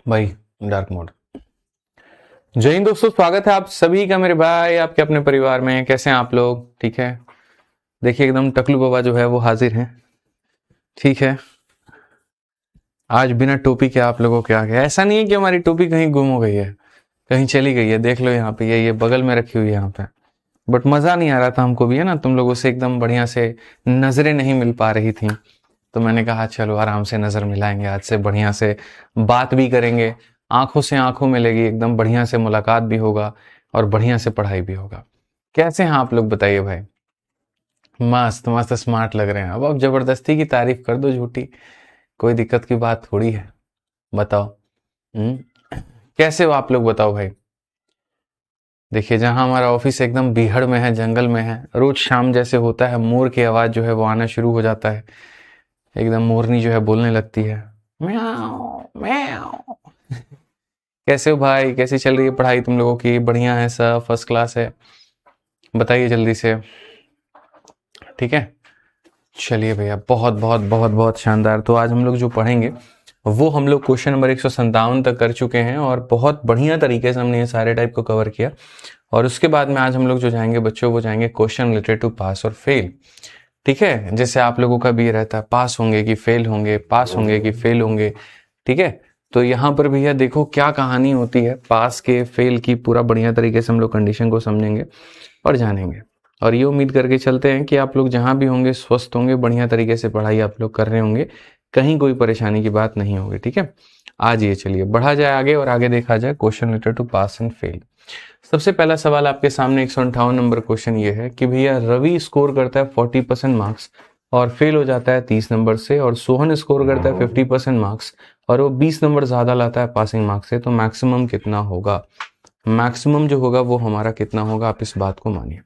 भाई dark mode. जय हिंद दोस्तों, स्वागत है आप सभी का मेरे भाई आपके अपने परिवार में। कैसे हैं आप लोग? ठीक है। देखिए एकदम टकलू बाबा जो है वो हाजिर हैं। ठीक है। आज बिना टोपी के आप लोगों के आ गया। ऐसा नहीं है कि हमारी टोपी कहीं गुम हो गई है, कहीं चली गई है। देख लो यहाँ पे, ये बगल में रखी हुई है यहाँ पे। बट मजा नहीं आ रहा था हमको भी, है ना, तुम लोगों से एकदम बढ़िया से नजरें नहीं मिल पा रही थी। तो मैंने कहा चलो आराम से नजर मिलाएंगे, आज से बढ़िया से बात भी करेंगे, आंखों से आंखों मिलेगी, एकदम बढ़िया से मुलाकात भी होगा और बढ़िया से पढ़ाई भी होगा। कैसे हैं आप लोग बताइए भाई? मस्त मस्त स्मार्ट लग रहे हैं। अब जबरदस्ती की तारीफ कर दो झूठी, कोई दिक्कत की बात थोड़ी है। बताओ। कैसे हो आप लोग बताओ भाई? देखिए जहां हमारा ऑफिस एकदम बीहड़ में है, जंगल में है, रोज शाम जैसे होता है मोर की आवाज जो है वो आना शुरू हो जाता है। एकदम मोरनी जो है बोलने लगती है, म्याऊं म्याऊं। कैसे हो भाई? कैसी चल रही है पढ़ाई तुम लोगों की? बढ़िया है सब, फर्स्ट क्लास है? बताइए जल्दी से। ठीक है, चलिए भैया, बहुत बहुत बहुत बहुत शानदार। तो आज हम लोग जो पढ़ेंगे वो हम लोग क्वेश्चन नंबर 157 तक कर चुके हैं और बहुत बढ़िया तरीके से हमने ये सारे टाइप को कवर किया। और उसके बाद में आज हम लोग जो जाएंगे बच्चों, वो जाएंगे क्वेश्चन रिलेटेड टू पास और फेल। ठीक है, जैसे आप लोगों का भी ये रहता है, पास होंगे कि फेल होंगे, पास होंगे कि फेल होंगे। ठीक है, तो यहाँ पर भैया देखो क्या कहानी होती है पास के फेल की, पूरा बढ़िया तरीके से हम लोग कंडीशन को समझेंगे और जानेंगे। और ये उम्मीद करके चलते हैं कि आप लोग जहां भी होंगे स्वस्थ होंगे, बढ़िया तरीके से पढ़ाई आप लोग कर रहे होंगे, कहीं कोई परेशानी की बात नहीं होगी। ठीक है, आज ये चलिए बढ़ा जाए आगे और आगे देखा जाए question related to pass and fail. सबसे पहला सवाल आपके सामने 158 नंबर क्वेश्चन ये है कि भैया रवि स्कोर करता है 40% मार्क्स और फेल हो जाता है 30 नंबर से, और सोहन स्कोर करता है 50% मार्क्स और वो 20 नंबर ज्यादा लाता है पासिंग मार्क्स से, तो मैक्सिमम कितना होगा? मैक्सिमम जो होगा वो हमारा कितना होगा, आप इस बात को मानिए।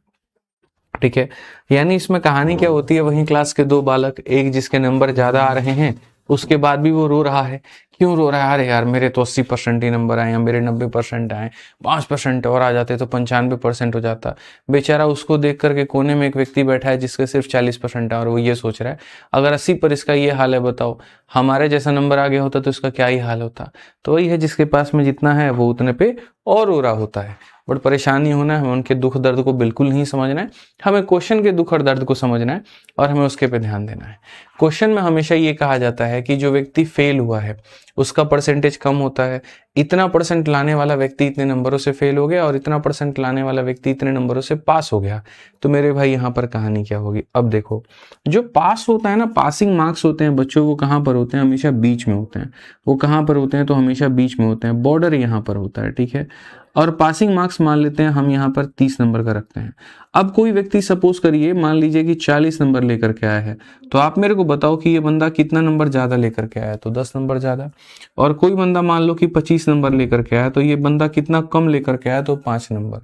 ठीक है, यानी इसमें कहानी क्या होती है, वही क्लास के दो बालक, एक जिसके नंबर ज्यादा आ रहे हैं उसके बाद भी वो रो रहा है। क्यों रो रहा है? अरे यार मेरे तो 80% ही नंबर आए, या मेरे 90% आए, 5% और आ जाते तो 95% हो जाता। बेचारा उसको देख करके कोने में एक व्यक्ति बैठा है जिसके सिर्फ 40% है और वो ये सोच रहा है अगर 80 पर इसका ये हाल है, बताओ हमारे जैसा नंबर आ गया होता तो इसका क्या ही हाल होता। तो वही है, जिसके पास में जितना है वो उतने पे और रो रहा होता है। बट परेशानी होना है, हमें उनके दुख दर्द को बिल्कुल नहीं समझना है, हमें क्वेश्चन के दुख और दर्द को समझना है और हमें उसके पे ध्यान देना है। क्वेश्चन में हमेशा ये कहा जाता है कि जो व्यक्ति फेल हुआ है उसका परसेंटेज कम होता है। इतना परसेंट लाने वाला व्यक्ति इतने नंबरों से फेल हो गया और इतना परसेंट लाने वाला व्यक्ति इतने नंबरों से पास हो गया। तो मेरे भाई यहाँ पर कहानी क्या होगी? अब देखो, जो पास होता है ना, पासिंग मार्क्स होते हैं बच्चों, वो कहाँ पर होते हैं? हमेशा बीच में होते हैं। वो कहाँ पर होते हैं? तो हमेशा बीच में होते हैं, बॉर्डर यहाँ पर होता है। ठीक है, और पासिंग मार्क्स मान लेते हैं हम यहाँ पर 30 नंबर का रखते हैं। अब कोई व्यक्ति सपोज करिए, मान लीजिए कि 40 नंबर लेकर के आया है, तो आप मेरे को बताओ कि ये बंदा कितना नंबर ज्यादा लेकर के आया? तो 10 नंबर ज्यादा। और कोई बंदा मान लो कि 25 नंबर लेकर के आया, तो ये बंदा कितना कम लेकर के आया? तो 5 नंबर।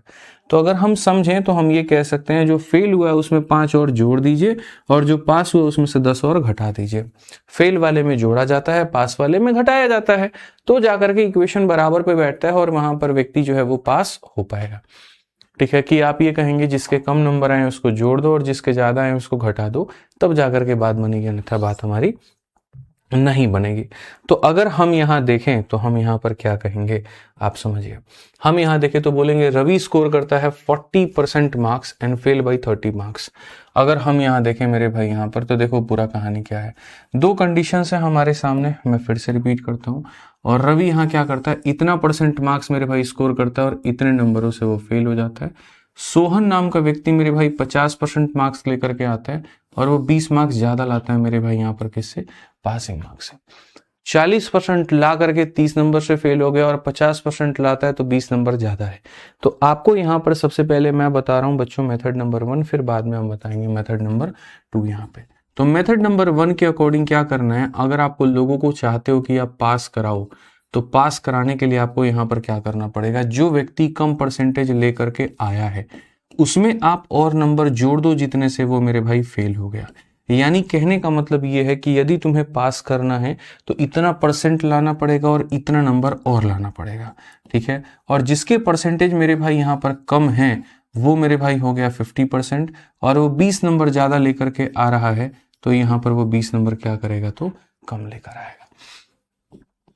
तो अगर हम समझें तो हम ये कह सकते हैं जो फेल हुआ है उसमें 5 और जोड़ दीजिए और जो पास हुआ उसमें से 10 और घटा दीजिए। फेल वाले में जोड़ा जाता है, पास वाले में घटाया जाता है, तो जाकर के इक्वेशन बराबर पे बैठता है और वहां पर व्यक्ति जो है वो पास हो पाएगा। ठीक है, कि आप ये कहेंगे जिसके कम नंबर आए उसको जोड़ दो और जिसके ज्यादा आए उसको घटा दो, तब जाकर के बात बनेगी, अन्यथा बात हमारी नहीं बनेगी। तो अगर हम यहाँ देखें तो हम यहाँ पर क्या कहेंगे आप समझिए। हम यहाँ देखें तो बोलेंगे रवि स्कोर करता है 40% marks and fail by 30 marks. अगर हम यहाँ देखें मेरे भाई यहाँ पर, तो देखो पूरा कहानी क्या है। दो कंडीशन है हमारे सामने, मैं फिर से रिपीट करता हूँ। और रवि यहाँ क्या करता है, इतना परसेंट मार्क्स मेरे भाई स्कोर करता है और इतने नंबरों से वो फेल हो जाता है। सोहन नाम का व्यक्ति मेरे भाई 50% मार्क्स लेकर के आता है और वो 20 मार्क्स ज्यादा लाता है मेरे भाई यहाँ पर किससे? पासिंग मार्क्स से। 40% ला करके 30 नंबर से फेल हो गया और 50% लाता है तो 20 नंबर ज्यादा है। तो आपको यहाँ पर सबसे पहले मैं बता रहा हूँ बच्चों मेथड नंबर 1, फिर बाद में हम बताएंगे मेथड नंबर 2 यहाँ पे। तो मेथड नंबर 1 के अकॉर्डिंग क्या करना है, अगर आपको लोगों को चाहते हो कि आप पास कराओ, तो पास कराने के लिए आपको यहाँ पर क्या करना पड़ेगा, जो व्यक्ति कम परसेंटेज लेकर के आया है उसमें आप और नंबर जोड़ दो जितने से वो मेरे भाई फेल हो गया। यानी कहने का मतलब ये है कि यदि तुम्हें पास करना है तो इतना परसेंट लाना पड़ेगा और इतना नंबर और लाना पड़ेगा। ठीक है, और जिसके परसेंटेज मेरे भाई यहाँ पर कम है वो मेरे भाई हो गया 50% और वो 20 नंबर ज्यादा लेकर के आ रहा है, तो यहाँ पर वो 20 नंबर क्या करेगा, तो कम लेकर आएगा।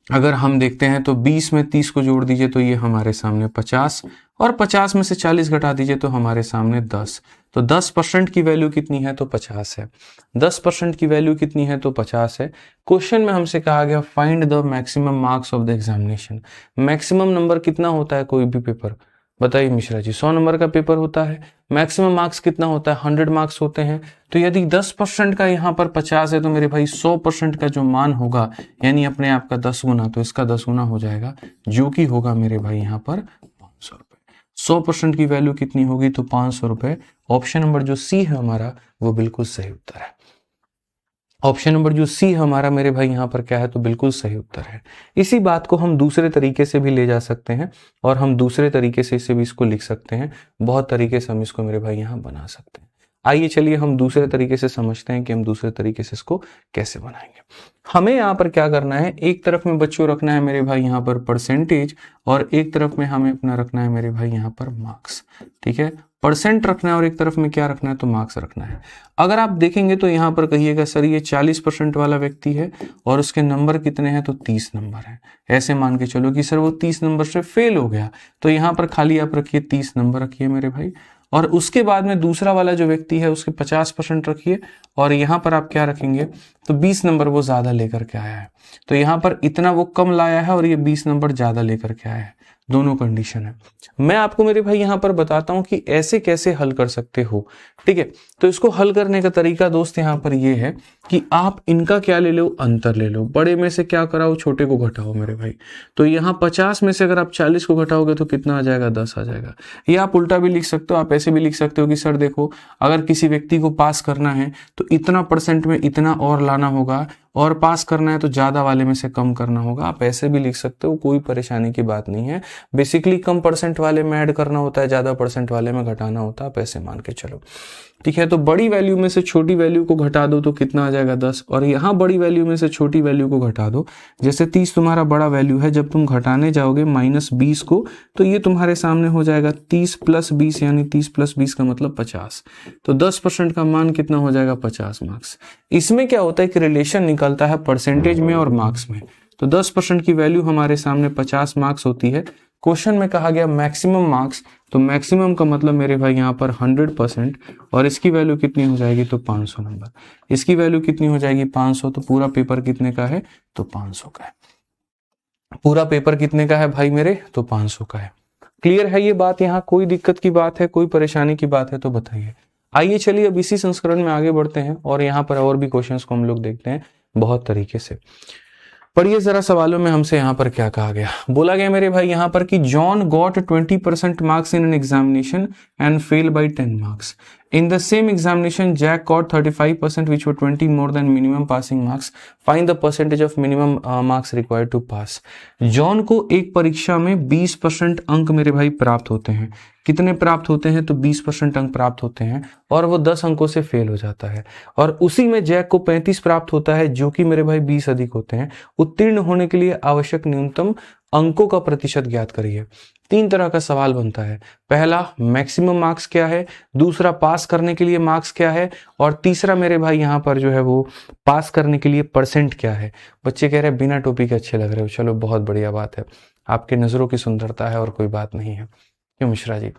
अगर हम देखते हैं तो 20 में 30 को जोड़ दीजिए तो ये हमारे सामने 50, और 50 में से 40 घटा दीजिए तो हमारे सामने 10। तो 10% की वैल्यू कितनी है? तो 50 है। 10% की वैल्यू कितनी है? तो 50 है। क्वेश्चन में हमसे कहा गया find the maximum marks of the examination. Maximum number कितना होता है कोई भी पेपर? बताइए मिश्रा जी, 100 नंबर का पेपर होता है, मैक्सिमम मार्क्स कितना होता है? 100 मार्क्स होते हैं। तो यदि 10% का यहाँ पर 50 है तो मेरे भाई 100% का जो मान होगा, यानी अपने आप का 10 गुना, तो इसका 10 गुना हो जाएगा, जो कि होगा मेरे भाई यहाँ पर 500 रुपए। 100% की वैल्यू कितनी होगी? तो 500 रुपए। ऑप्शन नंबर जो सी है हमारा, वो बिल्कुल सही उत्तर है। ऑप्शन नंबर जो सी हमारा मेरे भाई यहाँ पर क्या है? तो बिल्कुल सही उत्तर है। इसी बात को हम दूसरे तरीके से भी ले जा सकते हैं, और हम दूसरे तरीके से इसे भी इसको लिख सकते हैं। बहुत तरीके से हम इसको मेरे भाई यहाँ बना सकते हैं। आइए चलिए हम दूसरे तरीके से समझते हैं कि हम दूसरे तरीके से इसको कैसे बनाएंगे। हमें यहाँ पर क्या करना है, एक तरफ में बच्चों रखना है मेरे भाई यहाँ पर परसेंटेज, और एक तरफ में हमें अपना रखना है मेरे भाई यहाँ पर मार्क्स। ठीक है, परसेंट रखना है और एक तरफ में क्या रखना है? तो मार्क्स रखना है। अगर आप देखेंगे तो यहाँ पर कहिएगा सर ये 40% वाला व्यक्ति है और उसके नंबर कितने हैं? तो 30 नंबर है। ऐसे मान के चलो कि सर वो 30 नंबर से फेल हो गया, तो यहाँ पर खाली आप रखिए 30 नंबर रखिए मेरे भाई, और उसके बाद में दूसरा वाला जो व्यक्ति है उसके 50% रखिए, और यहाँ पर आप क्या रखेंगे? तो 20 नंबर वो ज्यादा लेकर के आया है, तो यहाँ पर इतना वो कम लाया है और ये 20 नंबर ज्यादा लेकर के आया है। दोनों कंडीशन है। मैं आपको मेरे भाई यहाँ पर बताता हूं कि ऐसे कैसे हल कर सकते हो। ठीक है, तो इसको हल करने का तरीका दोस्त यहाँ पर ये है कि आप इनका क्या ले लो? अंतर ले लो। बड़े में से क्या कराओ? छोटे को घटाओ मेरे भाई। तो यहाँ 50 में से अगर आप 40 को घटाओगे तो कितना आ जाएगा? 10 आ जाएगा। ये आप उल्टा भी लिख सकते हो, आप ऐसे भी लिख सकते हो कि सर देखो, अगर किसी व्यक्ति को पास करना है तो इतना % में इतना और लाना होगा, और पास करना है तो ज्यादा वाले में से कम करना होगा। आप ऐसे भी लिख सकते हो, कोई परेशानी की बात नहीं है। बेसिकली कम % वाले में ऐड करना होता है, ज्यादा % वाले में घटाना होता है। आप ऐसे मान के चलो। ठीक है, तो बड़ी वैल्यू में से छोटी वैल्यू को घटा दो तो कितना आ जाएगा? 10, और यहाँ बड़ी वैल्यू में से छोटी वैल्यू को घटा दो। जैसे 30 तुम्हारा बड़ा वैल्यू है, जब तुम घटाने जाओगे -20 को, तो ये तुम्हारे सामने हो जाएगा 30 + 20, यानी 30 + 20 का मतलब 50। तो 10% का मान कितना हो जाएगा? 50 मार्क्स। इसमें क्या होता है कि रिलेशन निकलता है परसेंटेज में और मार्क्स में। तो 10% की वैल्यू हमारे सामने 50 मार्क्स होती है। क्वेश्चन में कहा गया मैक्सिमम मार्क्स, तो मैक्सिमम का मतलब मेरे भाई यहाँ पर 100%, और इसकी वैल्यू कितनी हो जाएगी? तो 500 नंबर। इसकी वैल्यू कितनी हो जाएगी? 500। तो पूरा पेपर कितने का है? तो 500 का है। पूरा पेपर कितने का है भाई मेरे? तो 500 का है। क्लियर है ये बात? यहाँ कोई दिक्कत की बात है, कोई परेशानी की बात है तो बताइए। आइए चलिए अब इसी संस्करण में आगे बढ़ते हैं, और यहाँ पर और भी क्वेश्चंस को हम लोग देखते हैं बहुत तरीके से। पढ़िए जरा सवालों में हमसे यहाँ पर क्या कहा गया। बोला गया मेरे भाई यहाँ पर कि John got 20% marks in an examination and fail by 10 marks. In the same examination, Jack got 35%, which were 20 more than minimum passing marks. Find the percentage of minimum marks required to pass. John को एक परीक्षा में 20% अंक मेरे भाई प्राप्त होते हैं। कितने प्राप्त होते हैं? तो 20% अंक प्राप्त होते हैं, और वो 10 अंकों से फेल हो जाता है। और उसी में जैक को 35 प्राप्त होता है, जो कि मेरे भाई 20 अधिक होते हैं। उत्तीर्ण होने के लिए आवश्यक न्यूनतम अंकों का प्रतिशत ज्ञात करिए। 3 तरह का सवाल बनता है। पहला, मैक्सिमम मार्क्स क्या है, दूसरा पास करने के लिए मार्क्स क्या है, और तीसरा मेरे भाई यहाँ पर जो है वो पास करने के लिए % क्या है। बच्चे कह रहे हैं बिना टोपी के अच्छे लग रहे हो। चलो बहुत बढ़िया बात है, आपके नजरों की सुंदरता है और कोई बात नहीं है। क्यों मिश्रा जी?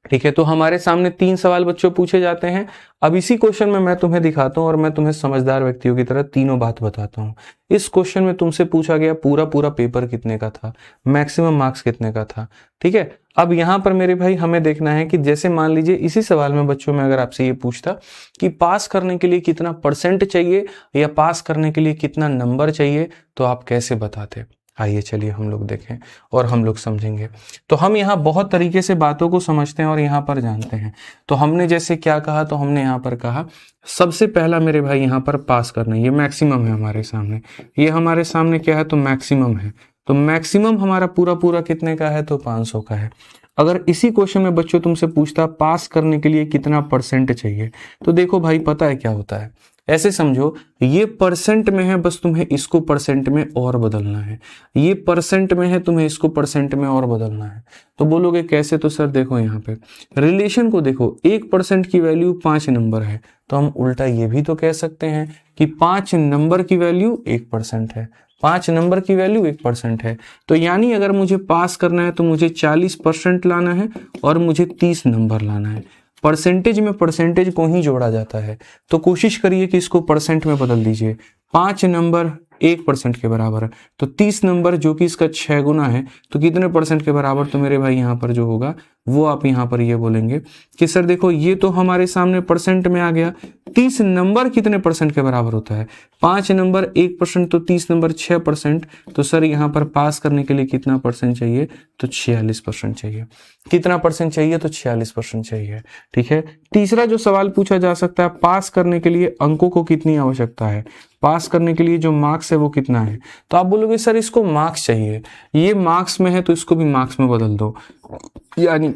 ठीक है, तो हमारे सामने 3 सवाल बच्चों पूछे जाते हैं। अब इसी क्वेश्चन में मैं तुम्हें दिखाता हूं और मैं तुम्हें समझदार व्यक्तियों की तरह तीनों बात बताता हूं। इस क्वेश्चन में तुमसे पूछा गया पूरा पेपर कितने का था, मैक्सिमम मार्क्स कितने का था। ठीक है, अब यहां पर मेरे भाई हमें देखना है कि जैसे मान लीजिए इसी सवाल में बच्चों में अगर आपसे ये पूछता कि पास करने के लिए कितना % चाहिए या पास करने के लिए कितना नंबर चाहिए, तो आप कैसे बताते? आइए चलिए हम लोग देखें और हम लोग समझेंगे। तो हम यहाँ बहुत तरीके से बातों को समझते हैं और यहाँ पर जानते हैं। तो हमने जैसे क्या कहा, तो हमने यहाँ पर कहा सबसे पहला मेरे भाई यहाँ पर पास करना, ये मैक्सिमम है हमारे सामने। ये हमारे सामने क्या है? तो मैक्सिमम है। तो मैक्सिमम हमारा पूरा कितने का है? तो 500 का है। अगर इसी क्वेश्चन में बच्चों तुमसे पूछता पास करने के लिए कितना % चाहिए, तो देखो भाई पता है क्या होता है, ऐसे समझो ये % में है, बस तुम्हें इसको % में और बदलना है। ये % में है, तुम्हें इसको % में और बदलना है। तो बोलोगे कैसे? तो सर देखो यहाँ पे रिलेशन को देखो, 1% की वैल्यू 5 नंबर है, तो हम उल्टा ये भी तो कह सकते हैं कि 5 नंबर की वैल्यू 1% है। 5 नंबर की वैल्यू 1% है। तो यानी अगर मुझे पास करना है तो मुझे 40% लाना है और मुझे 30 नंबर लाना है। परसेंटेज में परसेंटेज को ही जोड़ा जाता है, तो कोशिश करिए कि इसको परसेंट में बदल दीजिए। 5 नंबर 1% के बराबर है, तो 30 नंबर जो कि इसका 6 गुना है, तो कितने परसेंट के बराबर? तो मेरे भाई यहाँ पर जो होगा वो आप यहाँ पर ये बोलेंगे कि सर देखो ये तो हमारे सामने परसेंट में आ गया, 30 नंबर कितने परसेंट के बराबर होता है? 5 नंबर 1%, तो 30 नंबर 6%। तो सर यहाँ पर पास करने के लिए कितना परसेंट चाहिए? तो 46% चाहिए। कितना परसेंट चाहिए? तो 46% चाहिए। ठीक है। तीसरा जो सवाल पूछा जा सकता है, पास करने के लिए अंकों को कितनी आवश्यकता है? पास करने के लिए जो मार्क्स है वो कितना है? तो आप बोलोगे सर इसको मार्क्स चाहिए, ये मार्क्स में है तो इसको भी मार्क्स में बदल दो। यानी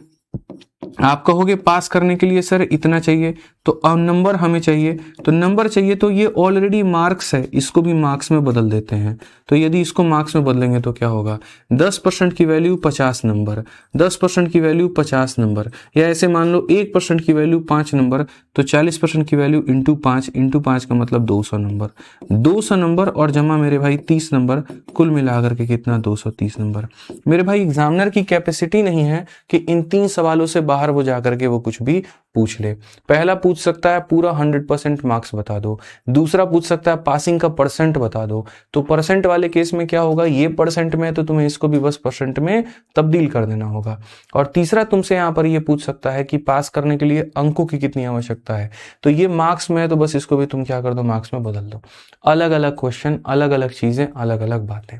आप कहोगे पास करने के लिए सर इतना चाहिए, तो नंबर हमें चाहिए, तो नंबर चाहिए तो ये ऑलरेडी मार्क्स है, इसको भी मार्क्स में बदल देते हैं। तो यदि इसको मार्क्स में बदलेंगे तो क्या होगा? 10% की वैल्यू 50 नंबर, 10% की वैल्यू 50 नंबर, या ऐसे मान लो 1% की वैल्यू 5 नंबर, तो 40% की वैल्यू इंटू 5 का मतलब 200 नंबर। 200 नंबर और जमा मेरे भाई 30 नंबर, कुल मिलाकर के कितना? 230 नंबर। मेरे भाई एग्जामिनर की कैपेसिटी नहीं है कि इन 3 सवालों से बाहर वो जाकर के वो कुछ भी पूछ ले। पहला पूछ सकता है पूरा 100% मार्क्स बता दो, दूसरा पूछ सकता है पासिंग का परसेंट बता दो। तो परसेंट वाले केस में क्या होगा? ये परसेंट में है तो तुम्हें इसको भी बस परसेंट में तब्दील कर देना होगा। और तीसरा तुमसे यहाँ पर ये पूछ सकता है कि पास करने के लिए अंकों की कितनी आवश्यकता है, तो ये मार्क्स में है तो बस इसको भी तुम क्या कर दो? मार्क्स में बदल दो। अलग अलग क्वेश्चन, अलग अलग चीजें, अलग अलग बातें।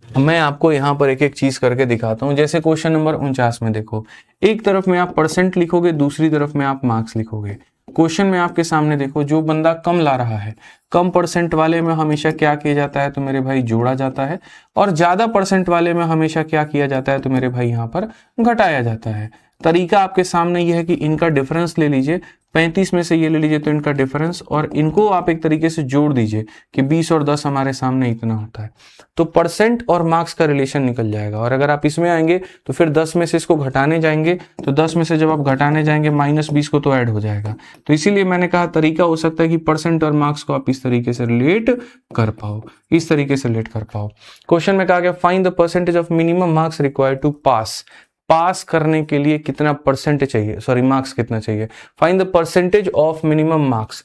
मैं आपको यहाँ पर एक एक चीज करके दिखाता हूँ। जैसे क्वेश्चन नंबर 49 में देखो, एक तरफ में आप परसेंट लिखोगे, दूसरी तरफ में आप मार्क्स लिखोगे। क्वेश्चन में आपके सामने देखो, जो बंदा कम ला रहा है, कम परसेंट वाले में हमेशा क्या किया जाता है? तो मेरे भाई जोड़ा जाता है, और ज्यादा परसेंट वाले में हमेशा क्या किया जाता है? तो मेरे भाई यहाँ पर घटाया जाता है। तरीका आपके सामने यह है कि इनका डिफरेंस ले लीजिए, 35 में से ये ले लीजिए तो इनका डिफरेंस, और इनको आप एक तरीके से जोड़ दीजिए कि 20 और 10 हमारे सामने इतना होता है, तो परसेंट और मार्क्स का रिलेशन निकल जाएगा। और अगर आप इसमें आएंगे तो फिर 10 में से इसको घटाने जाएंगे, तो 10 में से जब आप घटाने जाएंगे -20 को तो ऐड हो जाएगा। तो इसीलिए मैंने कहा तरीका हो सकता है कि परसेंट और मार्क्स को आप इस तरीके से रिलेट कर पाओ, इस तरीके से रिलेट कर पाओ। क्वेश्चन में कहा गया find the percentage of minimum marks required to pass. Pass करने के लिए कितना परसेंट चाहिए, सॉरी मार्क्स कितना चाहिए? Find the percentage of minimum marks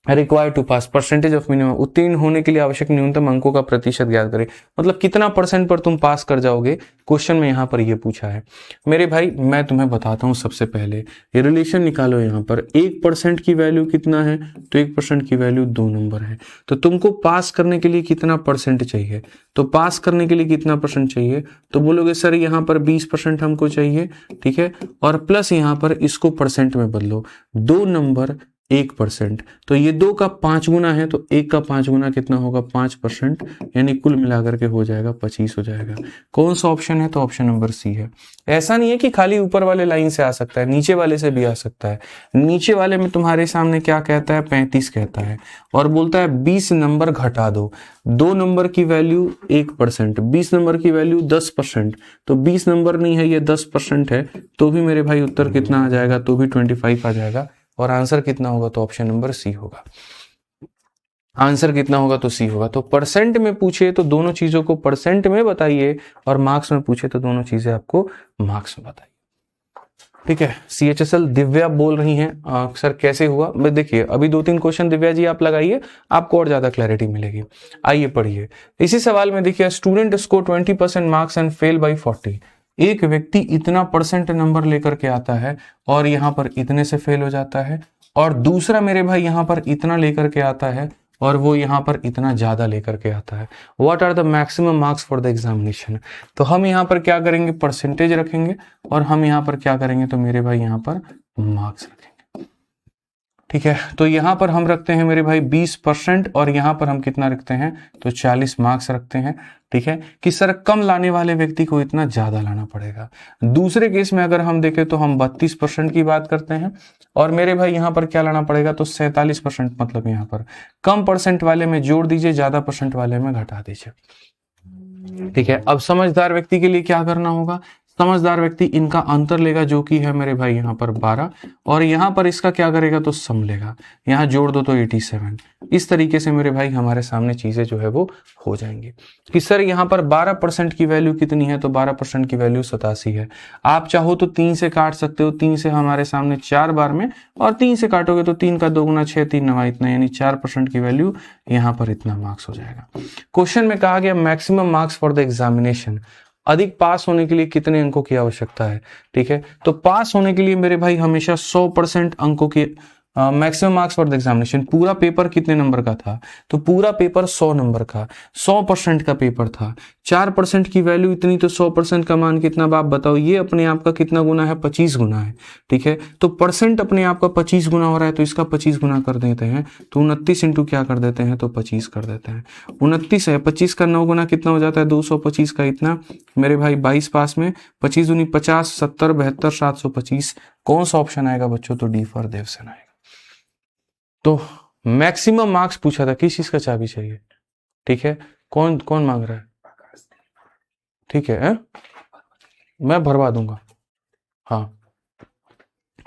required to pass, percentage of minimum, उत्तीर्ण होने के लिए आवश्यक न्यूनतम अंकों का प्रतिशत ज्ञात करें। मतलब कितना परसेंट पर तुम पास कर जाओगे, क्वेश्चन में यहाँ पर ये पूछा है। मेरे भाई मैं तुम्हें बताता हूँ, सबसे पहले ये रिलेशन निकालो। यहाँ पर 1% की वैल्यू कितना है? तो 1% की वैल्यू 2 नंबर है। तो तुमको पास करने के लिए कितना परसेंट चाहिए? तो पास करने के लिए कितना परसेंट चाहिए? तो बोलोगे सर यहाँ पर 20% हमको चाहिए, ठीक है, और प्लस यहाँ पर इसको परसेंट में बदलो, 2 नंबर 1%, तो ये 2 का 5 गुना है, तो 1 का 5 गुना कितना होगा? 5%, यानी कुल मिलाकर के हो जाएगा 25 हो जाएगा। कौन सा ऑप्शन है? तो ऑप्शन नंबर सी है। ऐसा नहीं है कि खाली ऊपर वाले लाइन से आ सकता है, नीचे वाले से भी आ सकता है। नीचे वाले में तुम्हारे सामने क्या कहता है? 35 कहता है, और बोलता है 20 नंबर घटा दो। 2 नंबर की वैल्यू 1%, 20 नंबर की वैल्यू 10%, तो 20 नंबर नहीं है, ये 10% है, तो भी मेरे भाई उत्तर कितना आ जाएगा? तो भी 25 आ जाएगा। और आंसर कितना होगा? तो ऑप्शन नंबर सी होगा। आंसर कितना होगा? तो सी होगा। तो परसेंट में पूछे तो दोनों चीजों को परसेंट में बताइए, और मार्क्स में पूछे तो दोनों चीजें आपको मार्क्स में बताइए। ठीक है। CHSL दिव्या बोल रही हैं सर कैसे हुआ? देखिए अभी 2-3 क्वेश्चन दिव्या जी आप लगाइए, आपको और ज्यादा क्लैरिटी मिलेगी। आइए पढ़िए। इसी सवाल में देखिए, student score 20% marks and fail by 40। एक व्यक्ति इतना परसेंट नंबर लेकर के आता है और यहाँ पर इतने से फेल हो जाता है, और दूसरा मेरे भाई यहाँ पर इतना लेकर के आता है और वो यहाँ पर इतना ज्यादा लेकर के आता है। What are the maximum marks for the examination? तो हम यहाँ पर क्या करेंगे? परसेंटेज रखेंगे, और हम यहाँ पर क्या करेंगे? तो मेरे भाई यहाँ पर मार्क्स रखेंगे। ठीक है, तो यहाँ पर हम रखते हैं मेरे भाई 20%, और यहाँ पर हम कितना रखते हैं? तो 40 मार्क्स रखते हैं। ठीक है, कि सर कम लाने वाले व्यक्ति को इतना ज्यादा लाना पड़ेगा। दूसरे केस में अगर हम देखें तो हम 32% की बात करते हैं, और मेरे भाई यहाँ पर क्या लाना पड़ेगा? तो 47%, मतलब यहाँ पर कम परसेंट वाले में जोड़ दीजिए, ज्यादा परसेंट वाले में घटा दीजिए। ठीक है, अब समझदार व्यक्ति के लिए क्या करना होगा? समझदार व्यक्ति इनका अंतर लेगा जो कि है मेरे भाई यहाँ पर 12, और यहाँ पर इसका क्या करेगा तो सम लेगा, यहाँ जोड़ दो तो 87। इस तरीके से मेरे भाई हमारे सामने चीजें जो है वो हो जाएंगी कि सर यहाँ पर 12% की वैल्यू कितनी है, तो 12% की वैल्यू 87 है। आप चाहो तो 3 से काट सकते हो, 3 से हमारे सामने 4 बार में, और 3 से काटोगे तो 3 का 2 गुना 6, 3 नवा इतना, यानी 4% की वैल्यू यहाँ पर इतना मार्क्स हो जाएगा। क्वेश्चन में कहा गया maximum marks for the examination, अधिक पास होने के लिए कितने अंकों की आवश्यकता है। ठीक है, तो पास होने के लिए मेरे भाई हमेशा 100% अंकों की maximum marks for the examination. पूरा पेपर कितने नंबर का था, तो पूरा पेपर 100 नंबर का, 100% का पेपर था। 4% की वैल्यू इतनी, तो 100% का मान कितना बाप बताओ, ये अपने आप का कितना गुना है, 25 गुना है। ठीक है, तो परसेंट अपने आप का 25 गुना हो रहा है, तो इसका 25 गुना कर देते हैं, तो 29 इंटू क्या कर देते हैं, तो 25 कर देते हैं। 29 है, 25 का 9 गुना कितना हो जाता है, 225 का इतना मेरे भाई 22 पास में, 25 दूनी 50, 70, 72, 725। कौन सा ऑप्शन आएगा बच्चों, तो डी फॉर देवसेन आएगा। तो मैक्सिमम मार्क्स पूछा था, किस चीज का चाबी चाहिए। ठीक है, कौन कौन मांग रहा है, ठीक है, मैं भरवा दूंगा, हाँ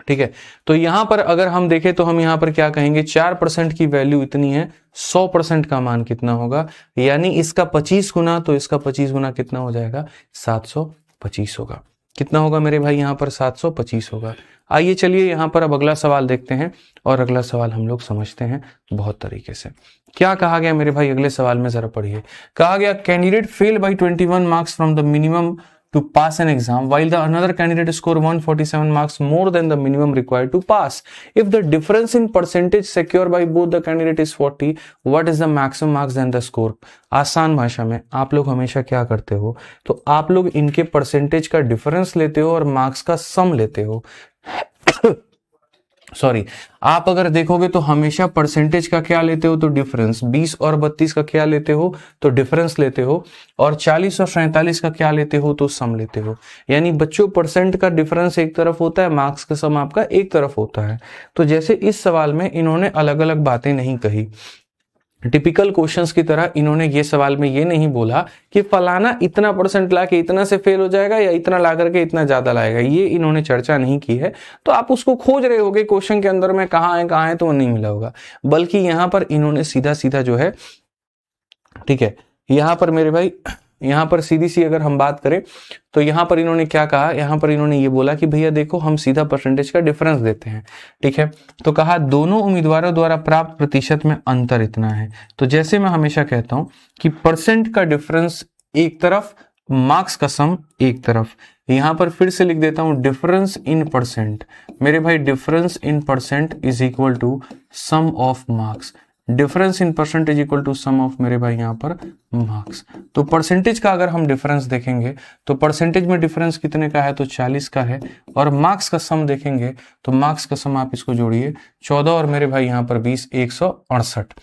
ठीक है। तो यहां पर अगर हम देखें तो हम यहां पर क्या कहेंगे, 4% की वैल्यू इतनी है, 100% का मान कितना होगा, यानी इसका 25 गुना, तो इसका 25 गुना कितना हो जाएगा, 725 होगा। कितना होगा मेरे भाई यहाँ पर, 725 होगा। आइए चलिए यहाँ पर अब अगला सवाल देखते हैं, और अगला सवाल हम लोग समझते हैं बहुत तरीके से। क्या कहा गया मेरे भाई अगले सवाल में, जरा पढ़िए। कहा गया candidate fail by 21 marks from the minimum to pass an exam while the another candidate score 147 marks more than the minimum required to pass. If the difference in percentage secured by both the candidate is 40, what is the maximum marks than the score? आसान भाषा में आप लोग हमेशा क्या करते हो, तो आप लोग इनके परसेंटेज का डिफरेंस लेते हो और मार्क्स का सम लेते हो। सॉरी, आप अगर देखोगे तो हमेशा परसेंटेज का क्या लेते हो, तो डिफरेंस। 20 और 32 का क्या लेते हो, तो डिफरेंस लेते हो, और 40 और 47 का क्या लेते हो, तो सम लेते हो। यानी बच्चों परसेंट का डिफरेंस एक तरफ होता है, मार्क्स का सम आपका एक तरफ होता है। तो जैसे इस सवाल में इन्होंने अलग अलग बातें नहीं कही, टिपिकल क्वेश्चंस की तरह इन्होंने ये सवाल में ये नहीं बोला कि फलाना इतना परसेंट ला के इतना से फेल हो जाएगा, या इतना ला करके इतना ज्यादा लाएगा, ये इन्होंने चर्चा नहीं की है। तो आप उसको खोज रहे होगे क्वेश्चन के अंदर में, कहाँ है तो वो नहीं मिला होगा। बल्कि यहां पर इन्होंने सीधा सीधा जो है, ठीक है, यहां पर मेरे भाई यहां पर सीधी सी अगर हम बात करें तो यहां पर इन्होंने क्या कहा, यहां पर इन्होंने ये बोला कि भैया देखो हम सीधा परसेंटेज का डिफरेंस देते हैं। ठीक है, तो कहा दोनों उम्मीदवारों द्वारा प्राप्त प्रतिशत में अंतर इतना है। तो जैसे मैं हमेशा कहता हूं कि परसेंट का डिफरेंस एक तरफ, मार्क्स का सम एक तरफ। यहां पर फिर से लिख देता हूं डिफरेंस इन परसेंट, मेरे भाई difference in percent is equal to sum of marks. Difference in percentage equal to sum of मेरे भाई यहाँ पर मार्क्स। तो परसेंटेज का अगर हम डिफरेंस देखेंगे तो परसेंटेज में डिफरेंस कितने का है, तो 40 का है, और मार्क्स का सम देखेंगे तो मार्क्स का सम आप इसको जोड़िए 14 और मेरे भाई यहाँ पर 20, 168,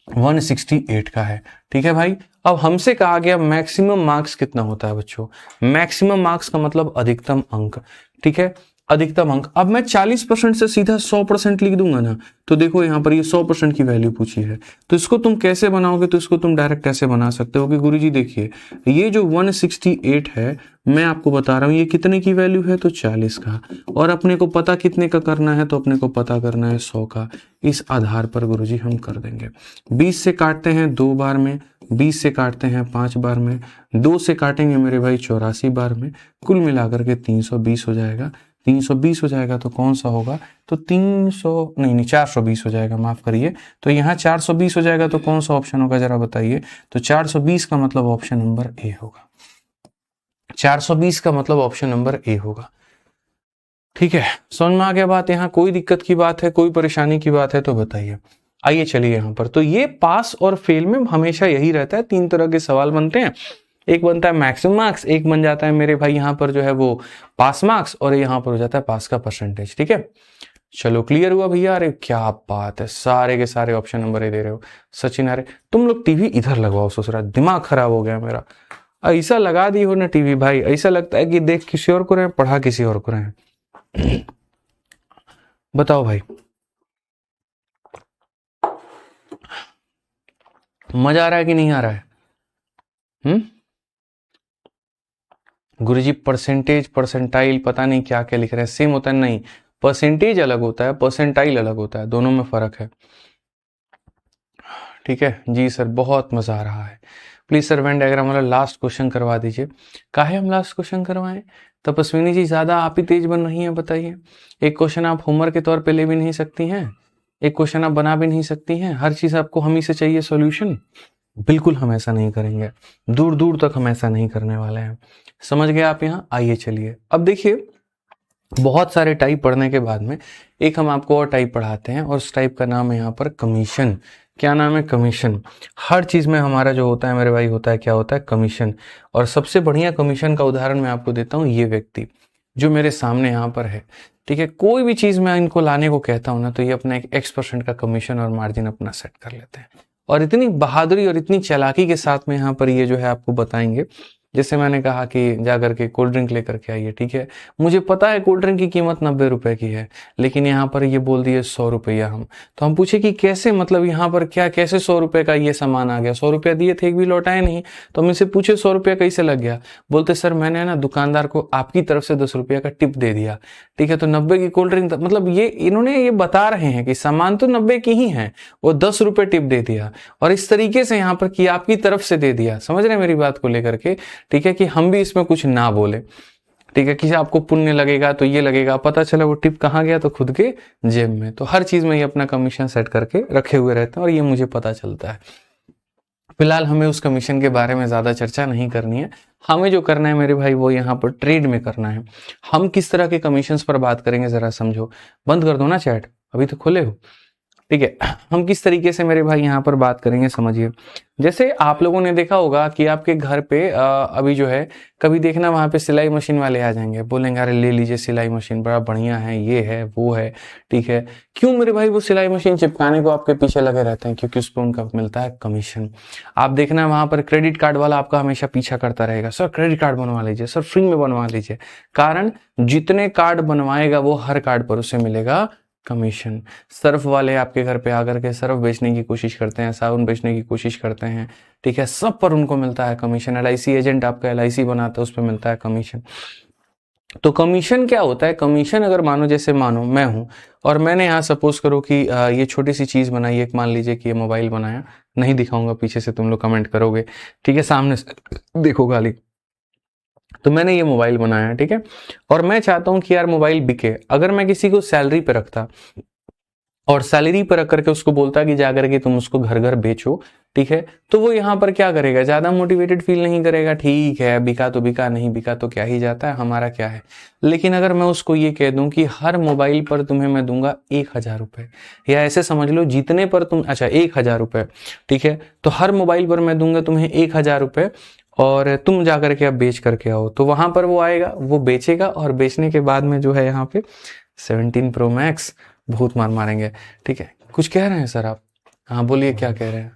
168 का है। ठीक है भाई, अब हमसे कहा गया मैक्सिमम मार्क्स कितना होता है बच्चों। मैक्सिमम मार्क्स का मतलब अधिकतम अंक। ठीक है, अधिकतम अंक। अब मैं 40% से सीधा 100% लिख दूंगा ना, तो देखो यहाँ पर ये 100% की वैल्यू पूछी है, तो इसको तुम कैसे बनाओगे, तो इसको तुम डायरेक्ट ऐसे बना सकते हो कि गुरुजी देखिए ये जो 168 है, मैं आपको बता रहा हूं ये कितने की वैल्यू है, तो 40 का, और अपने को पता कितने का करना है, तो अपने को पता करना है 100 का। इस आधार पर गुरुजी हम कर देंगे। 20 से काटते हैं 2 बार में, 20 से काटते हैं 5 बार में, 2 से काटेंगे मेरे भाई 84 बार में, कुल मिलाकर के 320 हो जाएगा। 320 हो जाएगा तो कौन सा होगा, तो 300 नहीं 420 हो जाएगा, माफ करिए। तो यहाँ 420 हो जाएगा तो कौन सा ऑप्शन होगा जरा बताइए, तो 420 का मतलब ऑप्शन नंबर ए होगा। 420 का मतलब ऑप्शन नंबर ए होगा। ठीक है, समझ में आ गया बात, यहाँ कोई दिक्कत की बात है, कोई परेशानी की बात है तो बताइए। आइए चलिए यहाँ पर, तो ये पास और फेल में हमेशा यही रहता है, 3 तरह के सवाल बनते हैं। एक बनता है मैक्सिमम मार्क्स, एक बन जाता है मेरे भाई यहाँ पर जो है वो पास मार्क्स, और यहाँ पर हो जाता है पास का परसेंटेज। ठीक है, चलो क्लियर हुआ भैया। अरे क्या बात है, सारे के सारे ऑप्शन नंबर ही दे रहे हो। सचिन, अरे तुम लोग टीवी इधर लगवाओ, ससुरा दिमाग खराब हो गया मेरा। ऐसा लगा दी हो ना टीवी भाई, ऐसा लगता है कि देख किसी और को रहे, पढ़ा किसी और को रहे। बताओ भाई, मजा आ रहा है कि नहीं आ रहा है? गुरुजी परसेंटेज परसेंटाइल पता नहीं क्या क्या लिख रहे हैं, सेम होता है? नहीं, परसेंटेज अलग होता है, परसेंटाइल अलग होता है, दोनों में फर्क है। ठीक है जी सर, बहुत मजा आ रहा है। प्लीज सर वेन डायग्राम वाला लास्ट क्वेश्चन करवा दीजिए। काहे हम लास्ट क्वेश्चन करवाएं? तपस्विनी जी ज्यादा आप ही तेज बन रही हैं, बताइए। एक क्वेश्चन आप होमवर्क के तौर पे ले भी नहीं सकती हैं, एक क्वेश्चन आप बना भी नहीं सकती हैं, हर चीज आपको हम ही से चाहिए सॉल्यूशन। बिल्कुल हम ऐसा नहीं करेंगे, दूर दूर तक हम ऐसा नहीं करने वाले हैं। समझ गए आप? यहाँ आइए, चलिए अब देखिए, बहुत सारे टाइप पढ़ने के बाद में एक हम आपको और टाइप पढ़ाते हैं, और उस टाइप का नाम है यहाँ पर कमीशन। क्या नाम है? कमीशन। हर चीज में हमारा जो होता है मेरे भाई, होता है क्या? होता है कमीशन। और सबसे बढ़िया कमीशन का उदाहरण मैं आपको देता हूँ, ये व्यक्ति जो मेरे सामने यहाँ पर है। ठीक है, कोई भी चीज मैं इनको लाने को कहता हूँ ना, तो ये अपना एक X% का कमीशन और मार्जिन अपना सेट कर लेते हैं, और इतनी बहादुरी और इतनी चालाकी के साथ में यहाँ पर ये जो है आपको बताएंगे। जैसे मैंने कहा कि जाकर के कोल्ड ड्रिंक लेकर के आइए, ठीक है, मुझे पता है कोल्ड ड्रिंक की कीमत 90 रुपए की है, लेकिन यहाँ पर ये बोल दिए 100 रुपया। हम तो हम पूछे कि कैसे, मतलब यहाँ पर क्या, कैसे 100 रुपए का ये सामान आ गया? 100 रुपया दिए थे, एक भी लौटाए नहीं। तो हम इनसे पूछे 100 रुपया कैसे लग गया? बोलते सर मैंने ना दुकानदार को आपकी तरफ से 10 रुपया का टिप दे दिया। ठीक है, तो 90 की कोल्ड ड्रिंक, मतलब ये इन्होंने ये बता रहे हैं कि सामान तो 90 की ही है, वो 10 रुपये टिप दे दिया, और इस तरीके से यहाँ पर कि आपकी तरफ से दे दिया। समझ रहे हैं मेरी बात को लेकर के? ठीक है, कि हम भी इसमें कुछ ना बोले। ठीक है, किसी आपको पुण्य लगेगा तो ये लगेगा, पता चला वो टिप कहाँ गया, तो खुद के जेब में। तो हर चीज में ये अपना कमीशन सेट करके रखे हुए रहते हैं, और ये मुझे पता चलता है। फिलहाल हमें उस कमीशन के बारे में ज्यादा चर्चा नहीं करनी है। हमें जो करना है मेरे भाई, वो यहाँ पर ट्रेड में करना है। हम किस तरह के कमीशंस पर बात करेंगे, जरा समझो। बंद कर दो ना चैट, अभी तो खोले हो। ठीक है, हम किस तरीके से मेरे भाई यहाँ पर बात करेंगे, समझिए। जैसे आप लोगों ने देखा होगा कि आपके घर पे अभी जो है, कभी देखना वहां पे सिलाई मशीन वाले आ जाएंगे, बोलेंगे अरे ले लीजिए सिलाई मशीन, बड़ा बढ़िया है, ये है वो है। ठीक है, क्यों मेरे भाई वो सिलाई मशीन चिपकाने को आपके पीछे लगे रहते हैं? क्योंकि उस पर उनका मिलता है कमीशन। आप देखना वहां पर क्रेडिट कार्ड वाला आपका हमेशा पीछा करता रहेगा, सर क्रेडिट कार्ड बनवा लीजिए, सर फ्री में बनवा लीजिए। कारण जितने कार्ड बनवाएगा वो हर कार्ड पर उसे मिलेगा कमीशन। सर्फ वाले आपके घर पे आकर के सर्फ बेचने की कोशिश करते हैं, साबुन बेचने की कोशिश करते हैं। ठीक है, सब पर उनको मिलता है कमीशन। LIC एजेंट आपका LIC बनाता है, उस पर मिलता है कमीशन। तो कमीशन क्या होता है? कमीशन अगर मानो, जैसे मानो मैं हूं, और मैंने यहाँ सपोज करो कि ये छोटी सी चीज बनाई, एक मान लीजिए कि ये मोबाइल बनाया, नहीं दिखाऊंगा पीछे से, तुम लोग कमेंट करोगे। ठीक है, सामने से देखो गाली। तो मैंने ये मोबाइल बनाया, ठीक है, और मैं चाहता हूं कि यार मोबाइल बिके। अगर मैं किसी को सैलरी पे रखता, और सैलरी पर रख करके उसको बोलता कि जा करके तुम उसको घर घर बेचो, ठीक है, तो वो यहाँ पर क्या करेगा? ज्यादा मोटिवेटेड फील नहीं करेगा। ठीक है, बिका तो बिका, नहीं बिका तो क्या ही जाता है, हमारा क्या है। लेकिन अगर मैं उसको ये कह दूं कि हर मोबाइल पर तुम्हें मैं दूंगा 1,000 रुपए, या ऐसे समझ लो जितने पर तुम, अच्छा 1,000 रुपए, ठीक है, तो हर मोबाइल पर मैं दूंगा तुम्हें 1,000 रुपए, और तुम जा करके अब बेच करके आओ। तो वहां पर वो आएगा, वो बेचेगा, और बेचने के बाद में जो है यहाँ पे 17 Pro Max भूत मार मारेंगे। ठीक है, कुछ कह रहे हैं सर आप? हाँ बोलिए, क्या कह रहे हैं?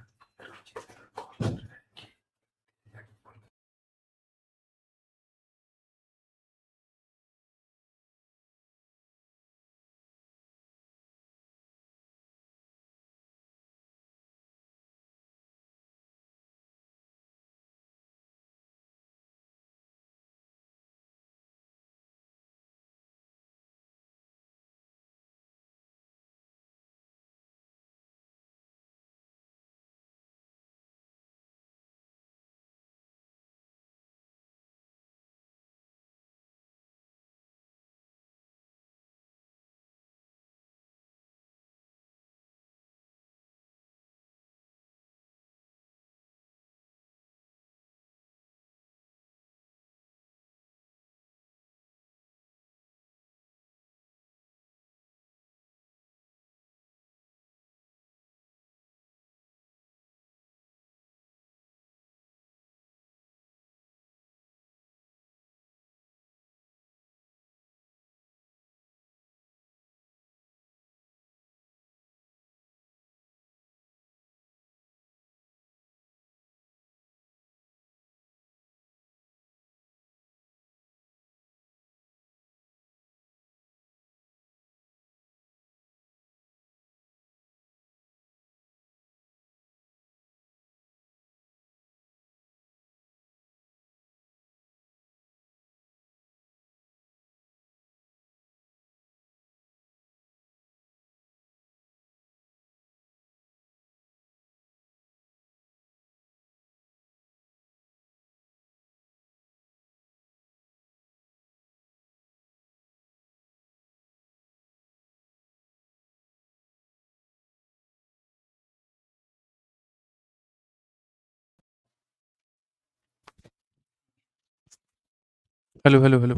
Hello hello hello.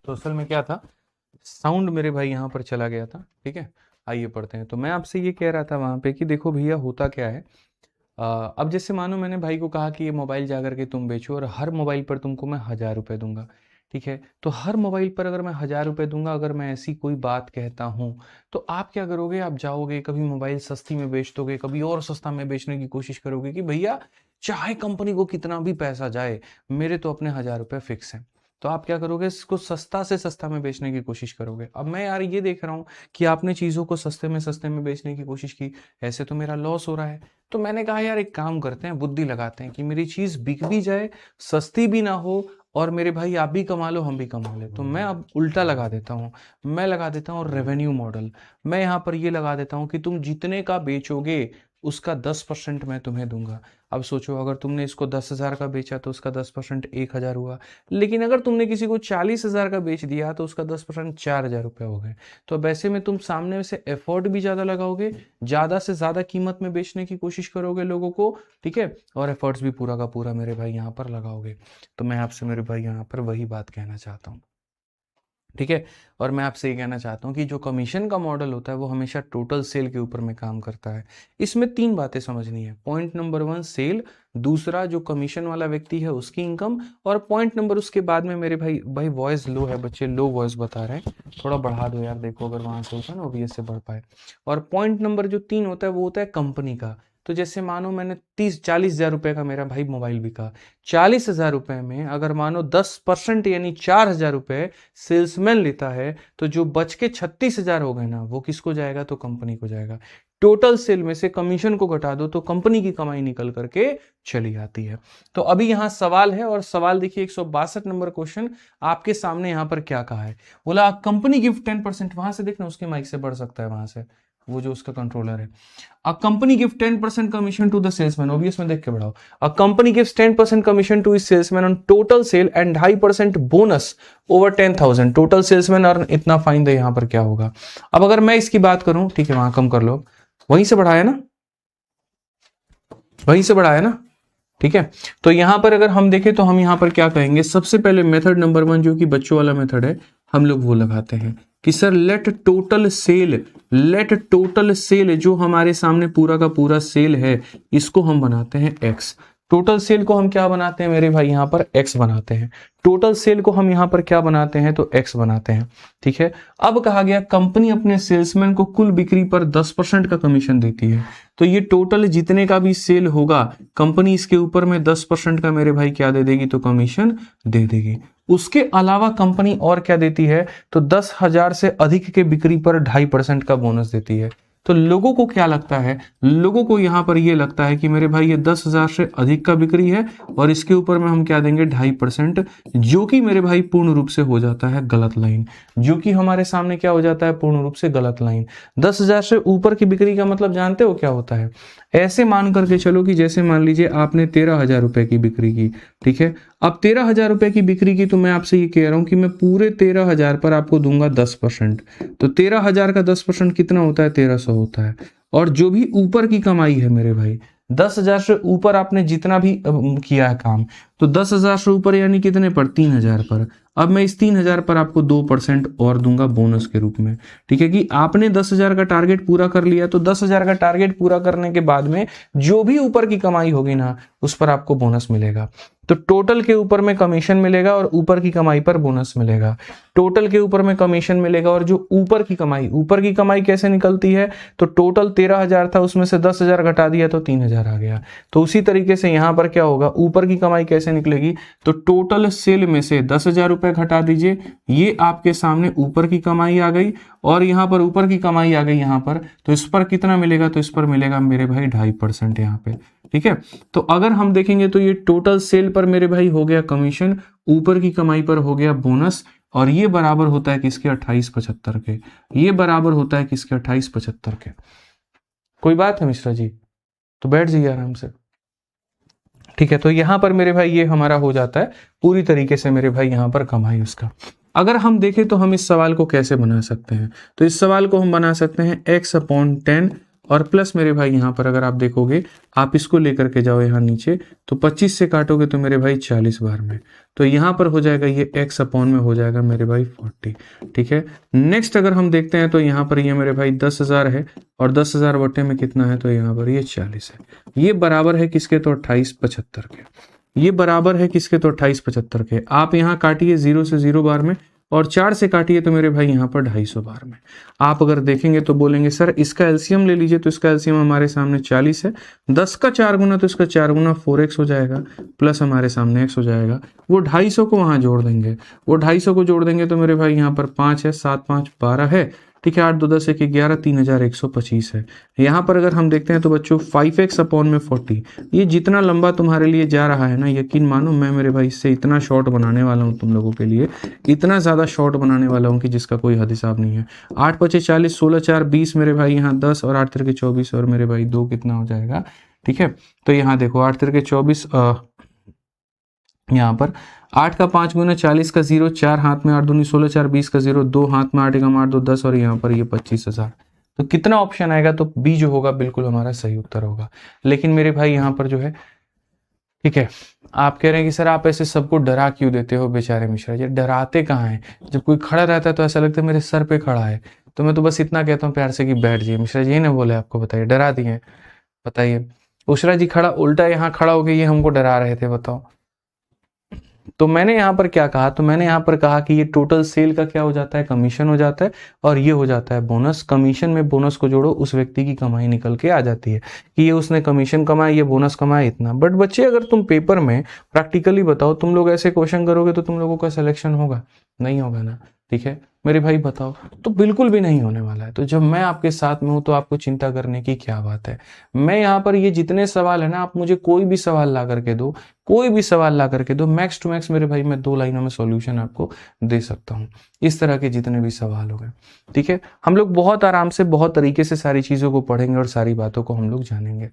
तो असल में क्या था, साउंड मेरे भाई यहाँ पर चला गया था। ठीक है, आइए पढ़ते हैं। तो मैं आपसे ये कह रहा था वहाँ पे कि देखो भैया होता क्या है। अब जैसे मानो मैंने भाई को कहा कि ये मोबाइल जा करके तुम बेचो और हर मोबाइल पर तुमको मैं 1000 रुपये दूंगा। ठीक है, तो हर मोबाइल पर अगर मैं 1000 रुपये दूंगा, अगर मैं ऐसी कोई बात कहता हूँ, तो आप क्या करोगे, आप जाओगे कभी मोबाइल सस्ती में बेच दोगे, कभी और सस्ता में बेचने की कोशिश करोगे कि भैया चाहे कंपनी को कितना भी पैसा जाए, मेरे तो अपने 1000 रुपये फिक्स हैं। तो आप क्या करोगे, इसको सस्ता से सस्ता में बेचने की कोशिश करोगे। अब मैं यार ये देख रहा हूँ कि आपने चीज़ों को सस्ते में बेचने की कोशिश की, ऐसे तो मेरा लॉस हो रहा है। तो मैंने कहा यार एक काम करते हैं, बुद्धि लगाते हैं कि मेरी चीज़ बिक भी जाए, सस्ती भी ना हो, और मेरे भाई आप भी कमा लो हम भी कमा ले। तो मैं अब उल्टा लगा देता हूँ, मैं लगा देता हूँ रेवेन्यू मॉडल। मैं यहाँ पर ये लगा देता हूँ कि तुम जितने का बेचोगे उसका 10% मैं तुम्हें दूंगा। अब सोचो, अगर तुमने इसको 10,000 का बेचा तो उसका 10% 1,000 हुआ। लेकिन अगर तुमने किसी को 40,000 का बेच दिया तो उसका 10% 4,000 रुपये हो गए। तो अब ऐसे में तुम सामने से एफर्ट भी ज़्यादा लगाओगे, ज़्यादा से ज़्यादा कीमत में बेचने की कोशिश करोगे लोगों को। ठीक है, और एफर्ट्स भी पूरा का पूरा मेरे भाई यहाँ पर लगाओगे। तो मैं आपसे मेरे भाई यहाँ पर वही बात कहना चाहता हूँ। ठीक है, और मैं आपसे ये कहना चाहता हूँ कि जो कमीशन का मॉडल होता है वो हमेशा टोटल सेल के ऊपर में काम करता है। इसमें 3 बातें समझनी है। पॉइंट नंबर 1 सेल, दूसरा जो कमीशन वाला व्यक्ति है उसकी इनकम, और पॉइंट नंबर उसके बाद में मेरे भाई वॉइस लो है, बच्चे लो वॉइस बता रहे हैं, थोड़ा बढ़ा दो यार, देखो अगर वहां से होता है ना ओबीएस से बढ़ पाए। और पॉइंट नंबर जो 3 होता है वो होता है कंपनी का। तो जैसे मानो मैंने 40,000 रुपए का मेरा भाई मोबाइल बिका, 40,000 रुपए में अगर मानो 10% यानी 4,000 रुपए सेल्समैन लेता है, तो जो बच के 36,000 हो गए ना, वो किसको जाएगा, तो कंपनी को जाएगा। टोटल सेल में से कमीशन को घटा दो तो कंपनी की कमाई निकल करके चली आती है। तो अभी यहां सवाल है, और सवाल देखिए 162 नंबर क्वेश्चन आपके सामने यहां पर क्या कहा है। बोला कंपनी गिव 10%, वहां से देखना उसके माइक से बढ़ सकता है, वहां से वो जो उसका कंट्रोलर है। A company give 10% commission to the salesman, obvious में देख के बढ़ाओ। A company gives 10% commission to his salesman on total sale and 2.5% bonus over 10,000। Total salesman earn इतना, फाइंड द, यहां पर क्या होगा। अब अगर मैं इसकी बात करूं, ठीक है वहां कम कर लो, वहीं से बढ़ाया ना, वहीं से बढ़ाया ना। ठीक है, तो यहां पर अगर हम देखें तो हम यहां पर क्या कहेंगे, सबसे पहले मेथड नंबर 1 जो कि बच्चों वाला मेथड है, हम लोग वो लगाते हैं कि सर लेट टोटल सेल जो हमारे सामने पूरा का पूरा सेल है, इसको हम बनाते हैं एक्स। टोटल सेल को हम क्या बनाते हैं मेरे भाई, यहां पर एक्स बनाते हैं। टोटल सेल को हम यहां पर क्या बनाते हैं, तो एक्स बनाते हैं। ठीक है, अब कहा गया कंपनी अपने सेल्समैन को कुल बिक्री पर 10% का कमीशन देती है। तो ये टोटल जितने का भी सेल होगा, कंपनी इसके ऊपर में 10% का मेरे भाई क्या दे देगी, तो कमीशन दे देगी। उसके अलावा कंपनी और क्या देती है, तो 10,000 से अधिक के बिक्री पर 2.5% का बोनस देती है। तो लोगों को क्या लगता है, लोगों को यहां पर ये लगता है कि मेरे भाई ये 10,000 से अधिक का बिक्री है और इसके ऊपर में हम क्या देंगे, 2.5%, जो कि मेरे भाई पूर्ण रूप से हो जाता है गलत लाइन, जो कि हमारे सामने क्या हो जाता है, पूर्ण रूप से गलत लाइन। 10,000 से ऊपर की बिक्री का मतलब जानते हो क्या होता है, ऐसे मान करके चलो कि जैसे मान लीजिए आपने 13,000 रुपए की बिक्री की। ठीक है, अब 13,000 रुपए की बिक्री की, तो मैं आपसे ये कह रहा हूं कि मैं पूरे 13,000 पर आपको दूंगा 10%। तो 13,000 का 10% कितना होता है, 1,300 होता है। और जो भी ऊपर की कमाई है मेरे भाई, 10,000 से ऊपर आपने जितना भी किया है काम, तो 10,000 से ऊपर यानी कितने पर, 3,000 पर। अब मैं इस 3,000 पर आपको 2% और दूंगा बोनस के रूप में। ठीक है, कि आपने 10,000 का टारगेट पूरा कर लिया, तो 10,000 का टारगेट पूरा करने के बाद में जो भी ऊपर की कमाई होगी ना, उस पर आपको बोनस मिलेगा। तो टोटल के ऊपर में कमीशन मिलेगा और ऊपर की कमाई पर बोनस मिलेगा। टोटल के ऊपर में कमीशन मिलेगा और जो ऊपर की कमाई कैसे निकलती है, तो टोटल 13,000 था, उसमें से 10,000 घटा दिया तो 3,000 आ गया। तो उसी तरीके से यहां पर क्या होगा, ऊपर की कमाई कैसे निकलेगी, तो टोटल सेल में से 10,000 रुपए घटा दीजिए, ये आपके सामने ऊपर की कमाई आ गई, और यहां पर ऊपर की कमाई आ गई यहां पर, तो इस पर कितना मिलेगा, तो इस पर मिलेगा मेरे भाई 2.5% यहाँ पे। ठीक है, तो अगर हम देखेंगे तो ये टोटल सेल पर मेरे भाई हो गया कमीशन, ऊपर की कमाई पर हो गया बोनस, और ये बराबर होता है किसके, 28,75 के। ये बराबर होता है किसके, 28,75 के। कोई बात है मिश्रा जी, तो बैठ जाइए आराम से। ठीक है, तो यहां पर मेरे भाई ये हमारा हो जाता है पूरी तरीके से मेरे भाई यहां पर कमाई उसका। अगर हम देखें तो हम इस सवाल को कैसे बना सकते हैं, तो इस सवाल को हम बना सकते हैं x/10 और प्लस मेरे भाई यहाँ पर अगर आप देखोगे, आप इसको लेकर के जाओ यहाँ नीचे, तो 25 से काटोगे तो मेरे भाई 40 बार में, तो यहाँ पर हो जाएगा ये x अपॉन में हो जाएगा मेरे भाई 40। ठीक है, नेक्स्ट अगर हम देखते हैं तो यहाँ पर ये मेरे भाई 10,000 है, और 10,000 बटे में कितना है, तो यहाँ पर ये 40 है। ये बराबर है किसके, तो 2875 के। ये बराबर है किसके, तो 2875 के। आप यहाँ काटिए 0 से 0 बार में, और 4 से काटिए तो मेरे भाई यहाँ पर 250 बार में। आप अगर देखेंगे तो बोलेंगे सर इसका एलसीएम ले लीजिए, तो इसका एलसीएम हमारे सामने 40 है, 10 का 4 गुना तो इसका 4 गुना 4x हो जाएगा, प्लस हमारे सामने x हो जाएगा। वो 250 को वहां जोड़ देंगे, वो 250 को जोड़ देंगे तो मेरे भाई यहाँ पर 5 है, 7 5 12 है, ठीक है, 8 2 10 1 11 3125 है। यहाँ पर अगर हम देखते हैं तो बच्चों 5x अपॉन में 40, ये जितना लंबा तुम्हारे लिए जा रहा है ना, यकीन मानो मैं मेरे भाई इससे इतना शॉर्ट बनाने वाला हूँ तुम लोगों के लिए, इतना ज़्यादा शॉर्ट बनाने वाला हूँ कि जिसका कोई हद हिसाब नहीं है। 8 5 40, 16 4 20 मेरे भाई यहाँ 10, और 8 3 24, और मेरे भाई 2 कितना हो जाएगा। ठीक है, तो यहाँ देखो 8 3 24, यहाँ पर 8 का 5 गुना 40 का 0, 4 हाथ में, 8 दूनी 16 4 20 का 0, 2 हाथ में, 8 एकम 8 2 10, और यहाँ पर ये 25,000। तो कितना ऑप्शन आएगा, तो बी जो होगा बिल्कुल हमारा सही उत्तर होगा। लेकिन मेरे भाई यहाँ पर जो है, ठीक है, आप कह रहे हैं कि सर आप ऐसे सबको डरा क्यों देते हो बेचारे मिश्रा जी। डराते कहाँ हैं, जब कोई खड़ा रहता है तो ऐसा लगता है मेरे सर पे खड़ा है, तो मैं तो बस इतना कहता हूँ प्यार से कि बैठ जाइए। मिश्रा जी ने बोले आपको, बताइए डरा दिए, बताइए। उषरा जी खड़ा उल्टा यहाँ खड़ा हो गए, ये हमको डरा रहे थे, बताओ। तो मैंने यहाँ पर क्या कहा, तो मैंने यहाँ पर कहा कि ये टोटल सेल का क्या हो जाता है, कमीशन हो जाता है, और ये हो जाता है बोनस। कमीशन में बोनस को जोड़ो, उस व्यक्ति की कमाई निकल के आ जाती है कि ये उसने कमीशन कमाया, ये बोनस कमाया इतना। बट बच्चे अगर तुम पेपर में प्रैक्टिकली बताओ, तुम लोग ऐसे क्वेश्चन करोगे तो तुम लोगों का सिलेक्शन होगा, नहीं होगा ना। ठीक है मेरे भाई बताओ, तो बिल्कुल भी नहीं होने वाला है। तो जब मैं आपके साथ में हूं तो आपको चिंता करने की क्या बात है। मैं यहाँ पर ये जितने सवाल है ना, आप मुझे कोई भी सवाल ला करके दो, कोई भी सवाल ला करके दो, मैक्स टू मैक्स मेरे भाई मैं 2 लाइनों में सॉल्यूशन आपको दे सकता हूँ, इस तरह के जितने भी सवाल हो गए। ठीक है, हम लोग बहुत आराम से बहुत तरीके से सारी चीजों को पढ़ेंगे और सारी बातों को हम लोग जानेंगे।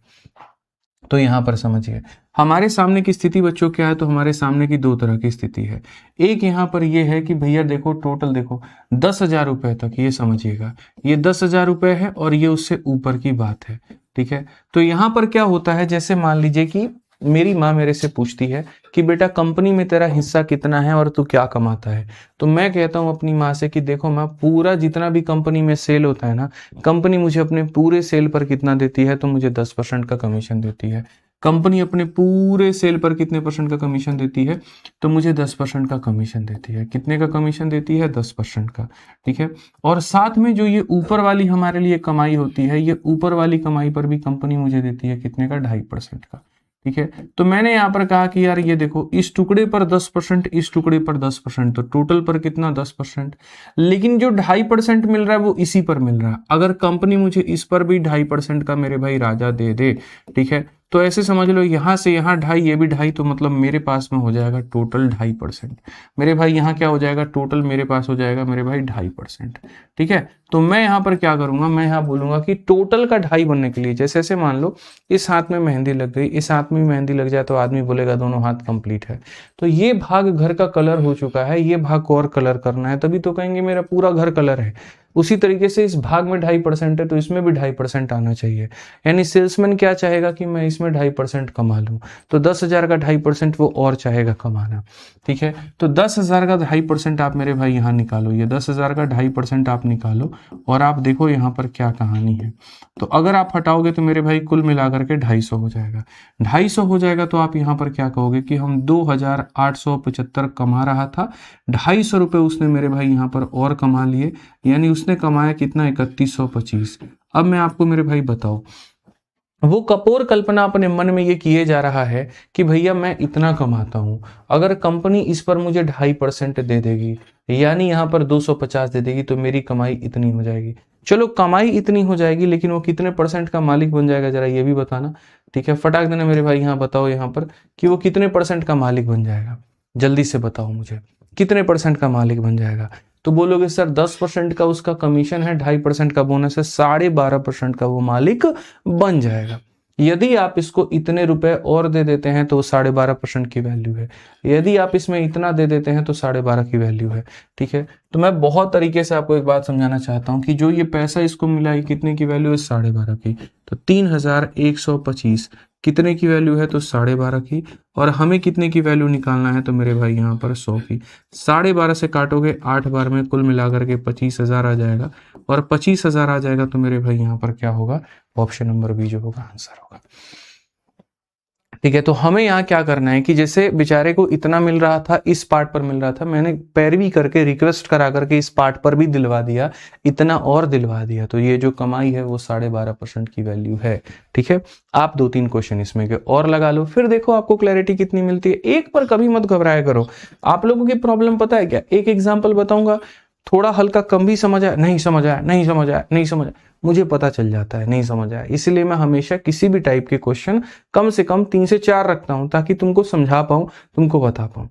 तो यहाँ पर समझिए हमारे सामने की स्थिति बच्चों क्या है, तो हमारे सामने की 2 तरह की स्थिति है। एक यहाँ पर ये है कि भैया देखो टोटल देखो 10,000 रुपए तक, ये समझिएगा ये 10,000 रुपए है और ये उससे ऊपर की बात है। ठीक है, तो यहाँ पर क्या होता है, जैसे मान लीजिए कि मेरी माँ मेरे से पूछती है कि बेटा कंपनी में तेरा हिस्सा कितना है और तू क्या कमाता है, तो मैं कहता हूँ अपनी माँ से कि देखो माँ, पूरा जितना भी कंपनी में सेल होता है ना, कंपनी मुझे अपने पूरे सेल पर कितना देती है, तो मुझे 10% का कमीशन देती है। कंपनी अपने पूरे सेल पर कितने % का कमीशन देती है, तो मुझे 10% का कमीशन देती है। कितने का कमीशन देती है, 10% का। ठीक है, और साथ में जो ये ऊपर वाली हमारे लिए कमाई होती है, ये ऊपर वाली कमाई पर भी कंपनी मुझे देती है कितने का, 2.5% का। ठीक है, तो मैंने यहाँ पर कहा कि यार ये देखो इस टुकड़े पर 10%, इस टुकड़े पर 10%, तो टोटल पर कितना 10%, लेकिन जो 2.5% मिल रहा है वो इसी पर मिल रहा है। अगर कंपनी मुझे इस पर भी 2.5% का मेरे भाई राजा दे दे, ठीक है, तो ऐसे समझ लो यहाँ से यहाँ 2.5, ये भी 2.5, तो मतलब मेरे पास में हो जाएगा टोटल 2.5%। मेरे भाई यहाँ क्या हो जाएगा, टोटल मेरे पास हो जाएगा मेरे भाई 2.5%। ठीक है, तो मैं यहाँ पर क्या करूंगा, मैं यहाँ बोलूंगा कि टोटल का 2.5 बनने के लिए, जैसे ऐसे मान लो इस हाथ में मेहंदी लग गई, इस हाथ में मेहंदी लग जाए, तो आदमी बोलेगा दोनों हाथ कंप्लीट है। तो ये भाग घर का कलर हो चुका है, ये भाग को और कलर करना है, तभी तो कहेंगे मेरा पूरा घर कलर है। उसी तरीके से इस भाग में 2.5% है, तो इसमें भी 2.5% आना चाहिए। यानी सेल्समैन क्या चाहेगा कि मैं इसमें 2.5% कमा लूं, तो 10,000 का 2.5% वो और चाहेगा कमाना। ठीक है, तो 10,000 का 2.5% आप मेरे भाई यहाँ निकालो, ये 10,000 का 2.5% आप निकालो, और आप देखो यहाँ पर क्या कहानी है। तो अगर आप हटाओगे तो मेरे भाई कुल मिलाकर के 250 हो जाएगा। 250 हो जाएगा तो आप यहाँ पर क्या कहोगे कि हम 2,875 कमा रहा था, 250 रुपये उसने मेरे भाई यहाँ पर और कमा लिए, यानी उसने कमाया कितना, 3125। अब मैं आपको मेरे भाई बताओ, वो कपोर कल्पना अपने मन में ये किए जा रहा है कि भैया मैं इतना कमाता हूं, अगर कंपनी इस पर मुझे 2.5% दे देगी, यानी यहाँ पर 250 दे देगी, तो मेरी कमाई इतनी हो जाएगी। चलो कमाई इतनी हो जाएगी, लेकिन वो कितने % का मालिक बन जाएगा, जरा ये भी बताना। ठीक है, फटाक देना मेरे भाई, यहाँ बताओ यहाँ पर कि वो कितने % का मालिक बन जाएगा, जल्दी से बताओ मुझे, कितने % का मालिक बन जाएगा। तो बोलोगे सर 10% का उसका कमीशन है, 2.5% का बोनस है, 12.5% का वो मालिक बन जाएगा। यदि आप इसको इतने रुपए और दे देते हैं तो 12.5% की वैल्यू है, यदि आप इसमें इतना दे देते हैं तो 12.5 की वैल्यू है। ठीक है, तो मैं बहुत तरीके से आपको एक बात समझाना चाहता हूं कि जो ये पैसा इसको मिला है कितने की वैल्यू है, 12.5 की। तो 3125 कितने की वैल्यू है, तो 12.5 की। और हमें कितने की वैल्यू निकालना है, तो मेरे भाई यहाँ पर 100 की। 12.5 से काटोगे 8 बार में, कुल मिलाकर के 25,000 आ जाएगा। और 25,000 आ जाएगा तो मेरे भाई यहाँ पर क्या होगा, ऑप्शन नंबर बी जो होगा आंसर होगा। ठीक है, तो हमें यहाँ क्या करना है कि जैसे बेचारे को इतना मिल रहा था, इस पार्ट पर मिल रहा था, मैंने पैरवी करके रिक्वेस्ट करा करके इस पार्ट पर भी दिलवा दिया, इतना और दिलवा दिया, तो ये जो कमाई है वो 12.5% की वैल्यू है। ठीक है, आप 2-3 क्वेश्चन इसमें के और लगा लो, फिर देखो आपको क्लैरिटी कितनी मिलती है। एक पर कभी मत घबराया करो। आप लोगों की प्रॉब्लम पता है क्या, एक एग्जाम्पल बताऊंगा, थोड़ा हल्का कम भी समझ आया, नहीं समझ आया, नहीं समझ आया, नहीं समझ आया, मुझे पता चल जाता है नहीं समझ आया। इसलिए मैं हमेशा किसी भी टाइप के क्वेश्चन कम से कम 3 से 4 रखता हूं, ताकि तुमको समझा पाऊं, तुमको बता पाऊं।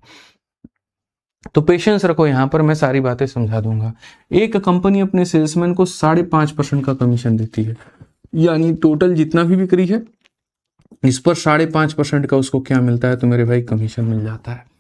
तो पेशेंस रखो, यहां पर मैं सारी बातें समझा दूंगा। एक कंपनी अपने सेल्समैन को 5.5% का कमीशन देती है, यानी टोटल जितना भी बिक्री है इस पर 5.5% का उसको क्या मिलता है, तो मेरे भाई कमीशन मिल जाता है।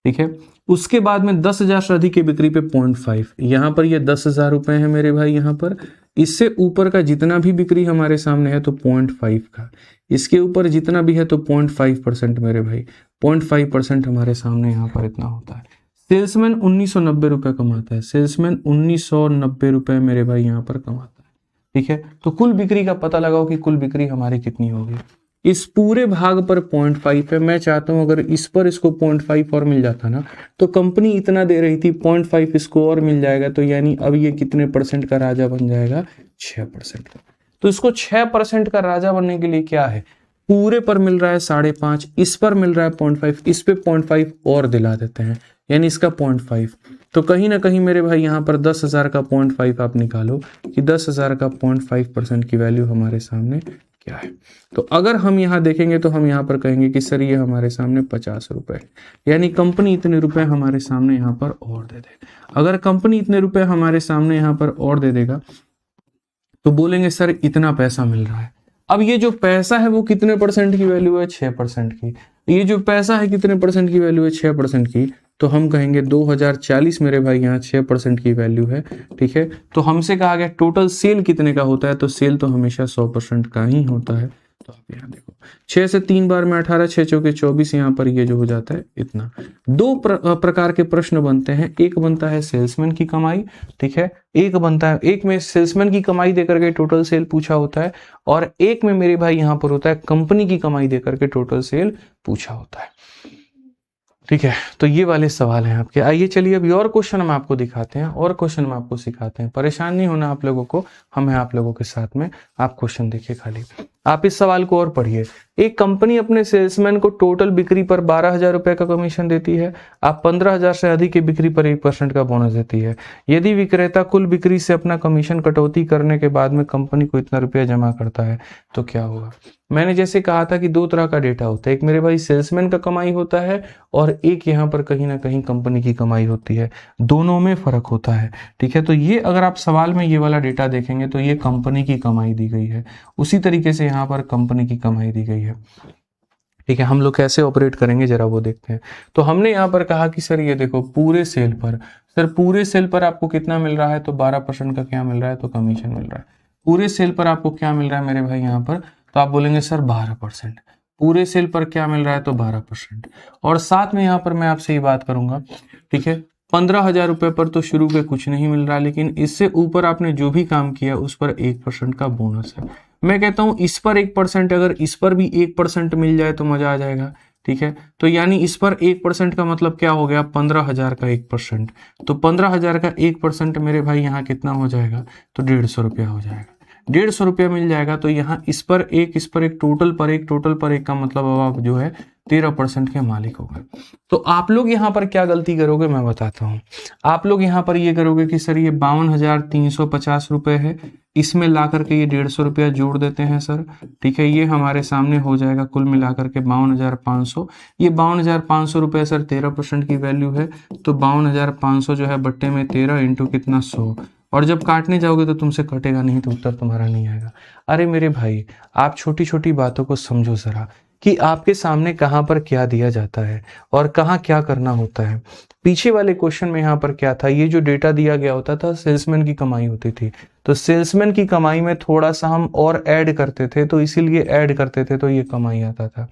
ठीक है, उसके बाद में 10,000 से अधिक की बिक्री पे 0.5, यहां पर ये 10,000 रुपए है मेरे भाई। यहां पर इससे ऊपर का जितना भी बिक्री हमारे सामने है तो 0.5 का, इसके ऊपर जितना भी है तो 0.5% मेरे भाई, 0.5% हमारे सामने यहाँ पर इतना होता है। सेल्समैन 1990 रुपए कमाता है, सेल्समैन 1990 रुपए मेरे भाई यहाँ पर कमाता है। ठीक है, तो कुल बिक्री का पता लगाओ कि कुल बिक्री हमारी कितनी होगी। इस पूरे भाग पर 0.5 है, मैं चाहता हूं अगर इस पर इसको 0.5 और मिल जाता ना, तो कंपनी इतना दे रही थी, 0.5 इसको और मिल जाएगा, तो यानी अब ये कितने परसेंट का राजा बन जाएगा, 6% का। तो इसको 6% का राजा बनने के लिए क्या है, पूरे पर मिल रहा है 5.5, इस पर मिल रहा है 0.5, इस पे 0.5 और दिला देते हैं, यानी इसका 0.5। तो कहीं ना कहीं मेरे भाई यहाँ पर 10,000 का 0.5 आप निकालो कि 10,000 का 0.5% की वैल्यू हमारे सामने क्या है। तो अगर हम यहाँ देखेंगे तो हम यहाँ पर कहेंगे कि सर ये हमारे सामने 50 रुपए, यानी कंपनी इतने रुपए हमारे सामने यहाँ पर और दे दे। अगर कंपनी इतने रुपए हमारे सामने यहाँ पर और दे देगा तो बोलेंगे सर इतना पैसा मिल रहा है। अब ये जो पैसा है वो कितने परसेंट की वैल्यू है, 6% की। ये जो पैसा है कितने परसेंट की वैल्यू है, 6% की। तो हम कहेंगे 2040 मेरे भाई यहाँ 6% की वैल्यू है। ठीक है, तो हमसे कहा गया टोटल सेल कितने का होता है, तो सेल तो हमेशा 100% का ही होता है। तो आप यहाँ देखो 6 से 3 बार में 18, 6 चौके 24, यहाँ पर ये जो हो जाता है इतना। दो प्रकार के प्रश्न बनते हैं, एक बनता है सेल्समैन की कमाई, ठीक है, एक बनता है, एक में सेल्समैन की कमाई देकर के टोटल सेल पूछा होता है, और एक में मेरे भाई यहाँ पर होता है कंपनी की कमाई देकर के टोटल सेल पूछा होता है। ठीक है, तो ये वाले सवाल हैं आपके। आइए चलिए अभी और क्वेश्चन हम आपको दिखाते हैं, और क्वेश्चन हम आपको सिखाते हैं। परेशान नहीं होना आप लोगों को, हम हैं आप लोगों के साथ में। आप क्वेश्चन देखिए खाली, आप इस सवाल को और पढ़िए। एक कंपनी अपने सेल्समैन को टोटल बिक्री पर 12,000 रुपए का कमीशन देती है। आप 15,000 से अधिक की बिक्री पर 1% का बोनस देती है। यदि विक्रेता कुल बिक्री से अपना कमीशन कटौती करने के बाद में कंपनी को इतना रुपया जमा करता है तो क्या होगा। मैंने जैसे कहा था कि दो तरह का डेटा होता है, एक मेरे भाई सेल्समैन का कमाई होता है और एक यहाँ पर कहीं ना कहीं कंपनी की कमाई होती है, दोनों में फर्क होता है। ठीक है, तो ये अगर आप सवाल में ये वाला डेटा देखेंगे तो ये कंपनी की कमाई दी गई है, उसी तरीके से यहाँ पर कंपनी की कमाई दी गई है। ठीक है, हम लोग कैसे ऑपरेट करेंगे जरा वो देखते हैं। तो हमने यहाँ पर कहा कि सर ये देखो पूरे सेल पर, सर पूरे सेल पर आपको कितना मिल रहा है, तो 12% का क्या मिल रहा है, तो कमीशन मिल रहा है। पूरे सेल पर आपको क्या मिल रहा है मेरे भाई यहाँ पर, तो आप बोलेंगे सर 12%। पूरे सेल पर क्या मिल रहा है, तो 12%। और साथ में यहाँ पर मैं आपसे ये बात करूंगा, ठीक है, 15,000 रुपए पर तो शुरू के कुछ नहीं मिल रहा, लेकिन इससे ऊपर आपने जो भी काम किया उस पर 1% का बोनस है। मैं कहता हूं इस पर 1%, अगर इस पर भी 1% मिल जाए तो मजा आ जाएगा। ठीक है, तो यानी इस पर 1% का मतलब क्या हो गया, 15,000 का 1%। तो 15,000 का 1% मेरे भाई यहाँ कितना हो जाएगा, तो 150 रुपया हो जाएगा। 150 रुपया मिल जाएगा। तो यहाँ इस पर एक टोटल पर एक का मतलब अब आप जो है 13% के मालिक हो गए। तो आप लोग यहाँ पर क्या गलती करोगे मैं बताता हूँ। आप लोग यहाँ पर ये करोगे कि सर ये 52,350 रुपए है, इसमें ला करके ये 150 रुपया जोड़ देते हैं सर। ठीक है, ये हमारे सामने हो जाएगा कुल मिलाकर के 52,500। ये 52,500 रुपये सर 13% की वैल्यू है, तो 52,500 जो है बट्टे में 13 इंटू कितना 100, और जब काटने जाओगे तो तुमसे कटेगा नहीं, तो उत्तर तुम्हारा नहीं आएगा। अरे मेरे भाई, आप छोटी छोटी बातों को समझो जरा, कि आपके सामने कहाँ पर क्या दिया जाता है और कहाँ क्या करना होता है। पीछे वाले क्वेश्चन में यहाँ पर क्या था, ये जो डेटा दिया गया होता था सेल्समैन की कमाई होती थी, तो सेल्समैन की कमाई में थोड़ा सा हम और ऐड करते थे, तो इसीलिए ऐड करते थे तो ये कमाई आता था।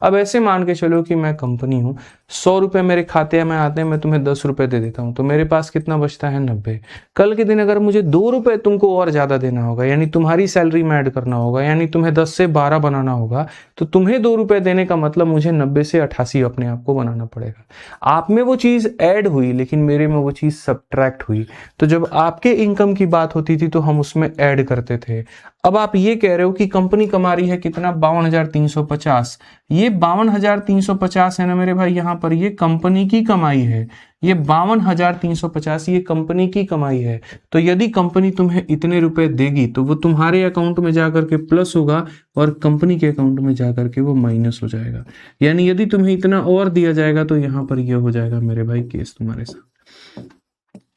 अब ऐसे मान के चलो कि मैं कंपनी हूँ, 100 रुपए मेरे खाते में आते हैं, मैं तुम्हें 10 रुपए दे देता हूँ, तो मेरे पास कितना बचता है 90। कल के दिन अगर मुझे 2 रुपए तुमको और ज्यादा देना होगा, यानी तुम्हारी सैलरी में ऐड करना होगा, यानी तुम्हें 10 से 12 बनाना होगा, तो तुम्हें 2 रुपए देने का मतलब मुझे 90 से 88 अपने आप को बनाना पड़ेगा। आप में वो चीज ऐड हुई, लेकिन मेरे में वो चीज सब्ट्रैक्ट हुई। तो जब आपके इनकम की बात होती थी तो हम उसमें ऐड करते थे। अब आप ये कह रहे हो कि कंपनी कमा रही है कितना, 52,350। ये 52,350 है ना मेरे भाई, यहां पर ये कंपनी की कमाई है। ये 52,350 ये कंपनी की कमाई है। तो यदि कंपनी तुम्हें इतने रुपए देगी तो वो तुम्हारे अकाउंट में जाकर के प्लस होगा और कंपनी के अकाउंट में जाकर के वो माइनस हो जाएगा। यानी यदि तुम्हें इतना और दिया जाएगा तो यहां पर ये हो जाएगा मेरे भाई केस तुम्हारे साथ।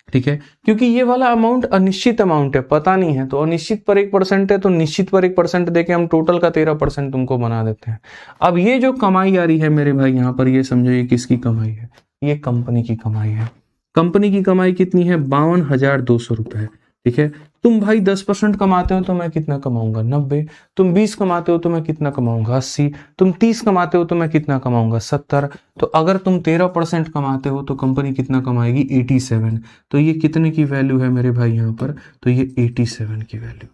ठीक है, क्योंकि ये वाला अमाउंट अनिश्चित अमाउंट है, पता नहीं है, तो अनिश्चित पर 1% है, तो निश्चित पर 1% देके हम टोटल का 13% तुमको बना देते हैं। अब ये जो कमाई आ रही है मेरे भाई यहाँ पर, ये समझो ये किसकी कमाई है, ये कंपनी की कमाई है। कंपनी की कमाई कितनी है, 52,200 रुपए। ठीक है, तुम भाई 10% कमाते हो तो मैं कितना कमाऊंगा, 90। तुम 20 कमाते हो तो मैं कितना कमाऊंगा, 80। तुम 30 कमाते हो तो मैं कितना कमाऊंगा, 70। तो अगर तुम 13% कमाते हो तो कंपनी कितना कमाएगी, 87। तो ये कितने की वैल्यू है मेरे भाई यहाँ पर, तो ये 87 की वैल्यू है।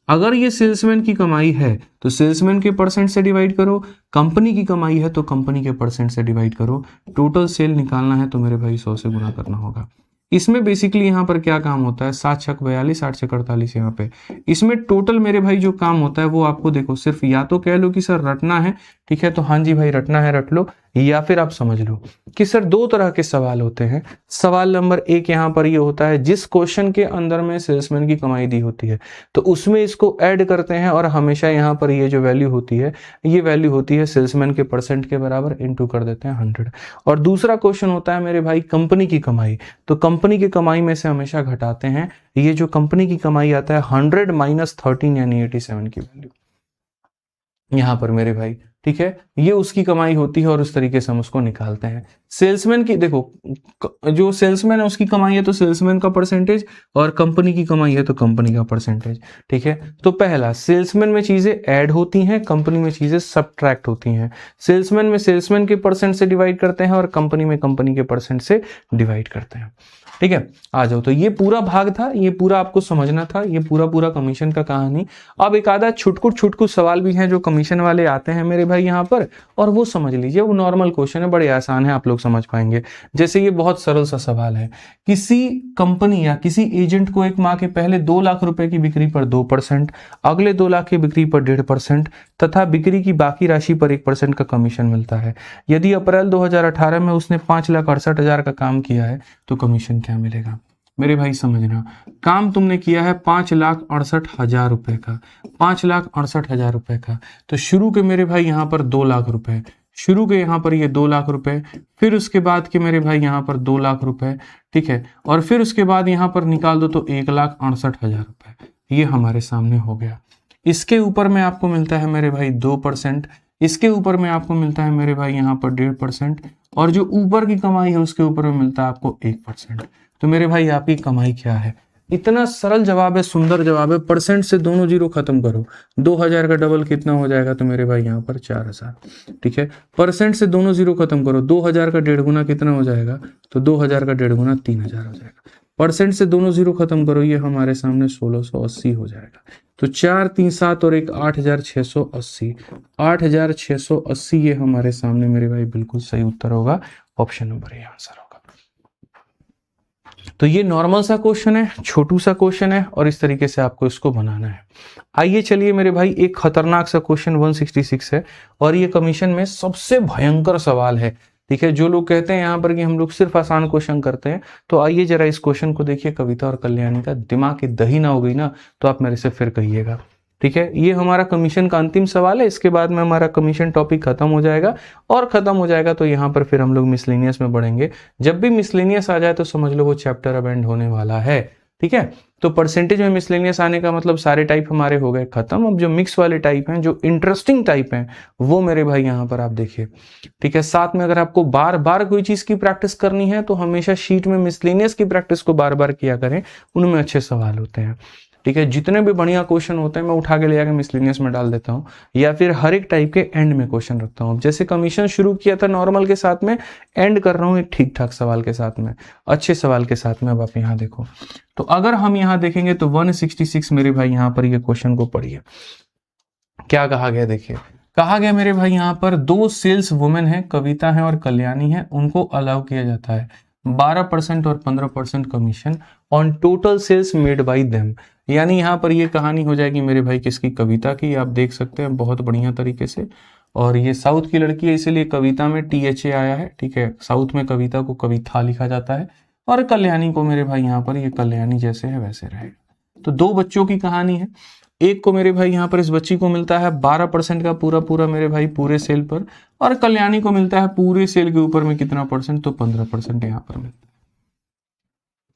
अगर ये सेल्समैन की कमाई है तो सेल्समैन के परसेंट से डिवाइड करो, कंपनी की कमाई है तो कंपनी के परसेंट से डिवाइड करो। टोटल सेल निकालना है तो मेरे भाई 100 से गुना करना होगा। इसमें बेसिकली यहाँ पर क्या काम होता है, 7 छक 42, 8 छक 48 यहाँ पे। इसमें टोटल मेरे भाई जो काम होता है वो आपको देखो, सिर्फ या तो कह लो कि सर रटना है, ठीक है, तो हाँ जी भाई रटना है रट लो, या फिर आप समझ लो कि सर 2 तरह के सवाल होते हैं। सवाल नंबर 1 यहाँ पर ये होता है, जिस क्वेश्चन के अंदर में सेल्समैन की कमाई दी होती है तो उसमें इसको ऐड करते हैं, और हमेशा यहाँ पर ये जो वैल्यू होती है, ये वैल्यू होती है सेल्समैन के परसेंट के बराबर, इनटू कर देते हैं 100। और दूसरा क्वेश्चन होता है मेरे भाई कंपनी की कमाई, तो कंपनी की कमाई में से हमेशा घटाते हैं, ये जो कंपनी की कमाई आता है 100 माइनस 13 यानी 87 की वैल्यू यहां पर मेरे भाई। ठीक है, ये उसकी कमाई होती है और उस तरीके से हम उसको निकालते हैं। सेल्समैन की देखो, जो सेल्समैन है उसकी कमाई है तो सेल्समैन का परसेंटेज, और कंपनी की कमाई है तो कंपनी का परसेंटेज। ठीक है, तो पहला, सेल्समैन में चीजें ऐड होती हैं, कंपनी में चीजें सब्ट्रैक्ट होती हैं। सेल्समैन में सेल्समैन के परसेंट से डिवाइड करते हैं और कंपनी में कंपनी के परसेंट से डिवाइड करते हैं। ठीक है, आ जाओ, तो ये पूरा भाग था, ये पूरा आपको समझना था, ये पूरा कमीशन का कहानी। अब एक आधा छुटकुट सवाल भी हैं जो कमीशन वाले आते हैं मेरे भाई यहाँ पर, और वो समझ लीजिए, वो नॉर्मल क्वेश्चन है, बड़े आसान है, आप लोग समझ पाएंगे। जैसे ये बहुत सरल सा सवाल है, किसी कंपनी या किसी एजेंट को एक माह के पहले 2 लाख रुपए की बिक्री पर 2%, अगले 2 लाख की बिक्री पर 1.5% तथा बिक्री की बाकी राशि पर 1% का कमीशन मिलता है। यदि अप्रैल 2018 में उसने 5,68,000 का काम किया है तो कमीशन क्या मिलेगा। मेरे भाई समझना, काम तुमने किया है 5,68,000 रुपए का, 5,68,000 रुपए का। तो शुरू के मेरे भाई यहाँ पर 2 लाख रुपए, शुरू के यहाँ पर ये 2 लाख रुपए, फिर उसके बाद के मेरे भाई यहाँ पर 2 लाख रुपए। ठीक है, और फिर उसके बाद यहाँ पर निकाल दो तो 1,68,000 रुपए, ये हमारे सामने हो गया। इसके ऊपर में आपको मिलता है मेरे भाई 2%, इसके ऊपर में आपको मिलता है मेरे भाई यहाँ पर 1.5%, और जो ऊपर की कमाई है उसके ऊपर में मिलता है आपको 1%। तो मेरे भाई आपकी कमाई क्या है, इतना सरल जवाब है, सुंदर जवाब है। परसेंट से दोनों जीरो खत्म करो, 2,000 का डबल कितना हो जाएगा, तो मेरे भाई यहाँ पर 4,000। ठीक है, परसेंट से दोनों जीरो खत्म करो, 2,000 का 1.5 गुना कितना हो जाएगा, तो 2,000 का 1.5 गुना 3,000 हो जाएगा। परसेंट से दोनों जीरो खत्म करो, ये हमारे सामने 1,680 हो जाएगा। तो 4 3 7 और 1 8,680, 8,680 ये हमारे सामने मेरे भाई बिल्कुल सही उत्तर होगा, ऑप्शन नंबर ए आंसर होगा। तो ये नॉर्मल सा क्वेश्चन है, छोटू सा क्वेश्चन है, और इस तरीके से आपको इसको बनाना है। आइए चलिए मेरे भाई, एक खतरनाक सा क्वेश्चन 166 है, और ये कमीशन में सबसे भयंकर सवाल है। ठीक है, जो लोग कहते हैं यहाँ पर कि हम लोग सिर्फ आसान क्वेश्चन करते हैं, तो आइए जरा इस क्वेश्चन को देखिए, कविता और कल्याणी का। दिमाग की दही ना हो गई ना तो आप मेरे से फिर कहिएगा। ठीक है, ये हमारा कमीशन का अंतिम सवाल है, इसके बाद में हमारा कमीशन टॉपिक खत्म हो जाएगा, और खत्म हो जाएगा तो यहाँ पर फिर हम लोग मिसलेनियस में बढ़ेंगे। जब भी मिसलेनियस आ जाए तो समझ लो वो चैप्टर अब एंड होने वाला है। ठीक है, तो परसेंटेज में मिसलेनियस आने का मतलब सारे टाइप हमारे हो गए खत्म। अब जो मिक्स वाले टाइप हैं, जो इंटरेस्टिंग टाइप हैं, वो मेरे भाई यहाँ पर आप देखिए, ठीक है। साथ में अगर आपको बार बार कोई चीज की प्रैक्टिस करनी है तो हमेशा शीट में मिसलेनियस की प्रैक्टिस को बार बार किया करें, उनमें अच्छे सवाल होते हैं, ठीक है। जितने भी बढ़िया क्वेश्चन होते हैं मैं उठा के ले जाकर मिसलेनियस में डाल देता हूँ, या फिर हर एक टाइप के एंड में क्वेश्चन रखता हूँ। जैसे कमीशन शुरू किया था नॉर्मल के साथ में, एंड कर रहा हूँ एक ठीक ठाक सवाल के साथ में, अच्छे सवाल के साथ में। अब आप यहाँ देखो, तो अगर हम यहाँ देखेंगे तो 166 मेरे भाई यहाँ पर ये क्वेश्चन को पढ़िए, क्या कहा गया देखिए। कहा गया मेरे भाई यहाँ पर 2 सेल्स वुमेन है, कविता है और कल्याणी है, उनको अलाउ किया जाता है 12% और 15% commission on total sales made by them. यानी यहाँ पर ये कहानी हो जाएगी मेरे भाई किसकी, कविता की। आप देख सकते हैं बहुत बढ़िया तरीके से, और ये साउथ की लड़की है इसीलिए कविता में THA आया है, ठीक है। साउथ में कविता को कविता लिखा जाता है, और कल्याणी को मेरे भाई यहाँ पर ये कल्याणी जैसे है वैसे रहेगा। तो 2 बच्चों की कहानी है। एक को मेरे भाई यहाँ पर इस बच्ची को मिलता है 12% का पूरा पूरा मेरे भाई पूरे सेल पर, और कल्याणी को मिलता है पूरे सेल के ऊपर में कितना परसेंट, तो 15% यहाँ पर मिलता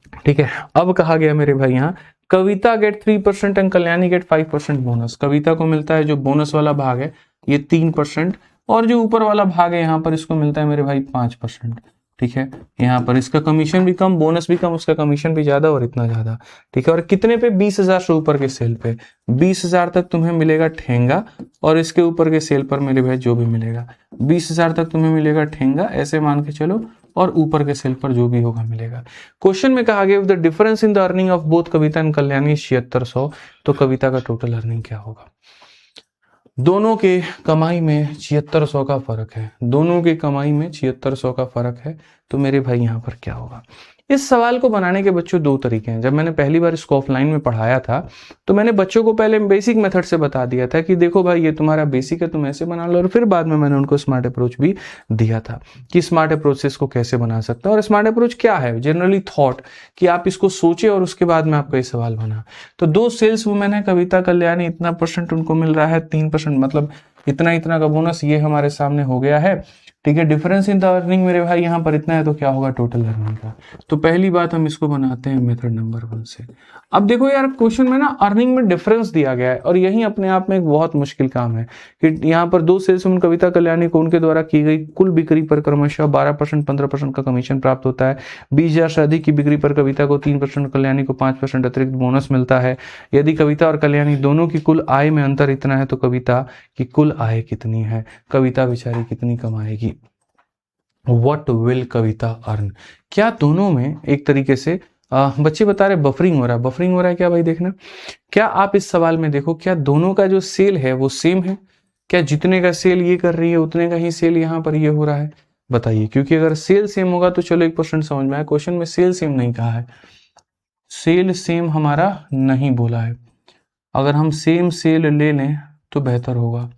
है, ठीक है। अब कहा गया मेरे भाई यहाँ कविता गेट 3% एंड कल्याणी गेट 5% बोनस। कविता को मिलता है जो बोनस वाला भाग है ये 3%, और जो ऊपर वाला भाग है यहाँ पर इसको मिलता है मेरे भाई 5%, ठीक है। यहाँ पर इसका कमीशन भी कम, बोनस भी कम, उसका कमीशन भी ज्यादा और इतना ज्यादा, ठीक है। और कितने पे, 20,000 से ऊपर के सेल पे 20,000 तक तुम्हें मिलेगा ठेंगा, और इसके ऊपर के सेल पर मेरे भाई जो भी मिलेगा 20,000 तक तुम्हें मिलेगा ठेंगा, ऐसे मान के चलो, और ऊपर के सेल पर जो भी होगा मिलेगा। क्वेश्चन में कहा गया the difference in the earning of both Kavita and Kalyani 7600, तो कविता का टोटल अर्निंग क्या होगा। दोनों के कमाई में 7600 का फर्क है, दोनों की कमाई में 7600 का फर्क है, तो मेरे भाई यहाँ पर क्या होगा। इस सवाल को बनाने के बच्चों 2 तरीके हैं। जब मैंने पहली बार इसको ऑफलाइन में पढ़ाया था तो मैंने बच्चों को पहले बेसिक मेथड से बता दिया था कि देखो भाई ये तुम्हारा बेसिक है, तुम ऐसे बना लो, और फिर बाद में मैंने उनको स्मार्ट अप्रोच भी दिया था कि स्मार्ट अप्रोच से इसको कैसे बना सकते हैं। और स्मार्ट अप्रोच क्या है, जनरली थॉट, कि आप इसको सोचे और उसके बाद में आपका ये सवाल बना। तो 2 सेल्स वुमेन है, कविता कल्याणी, इतना % उनको मिल रहा है, 3% मतलब इतना इतना का बोनस, ये हमारे सामने हो गया है, ठीक है। डिफरेंस इन द अर्निंग मेरे भाई यहाँ पर इतना है, तो क्या होगा टोटल अर्निंग का। तो पहली बात हम इसको बनाते हैं मेथड नंबर 1 से। अब देखो यार क्वेश्चन में ना अर्निंग में डिफरेंस दिया गया है, और यही अपने आप में एक बहुत मुश्किल काम है कि यहाँ पर 2 सेल्स वुमेन कविता कल्याणी को उनके द्वारा की गई कुल बिक्री पर क्रमशः 12% 15% का कमीशन प्राप्त होता है। 20,000 से अधिक की बिक्री पर कविता को 3%, कल्याणी को 5% अतिरिक्त बोनस मिलता है। यदि कविता और कल्याणी दोनों की कुल आय में अंतर इतना है तो कविता की कुल आय कितनी है, कविता बेचारी कितनी कमाएगी। What will Kavita earn. क्या दोनों में एक तरीके से बच्चे बता रहे बफरिंग हो रहा है, बफरिंग हो रहा है क्या भाई, देखना क्या आप इस सवाल में देखो, क्या दोनों का जो सेल है वो सेम है, क्या जितने का सेल ये कर रही है उतने का ही सेल यहाँ पर ये हो रहा है, बताइए। क्योंकि अगर सेल सेम होगा तो चलो 1% समझ में आया, क्वेश्चन में सेल सेम नहीं कहा है, सेल सेम हमारा नहीं बोला है। अगर हम सेम सेल ले लें तो बेहतर होगा।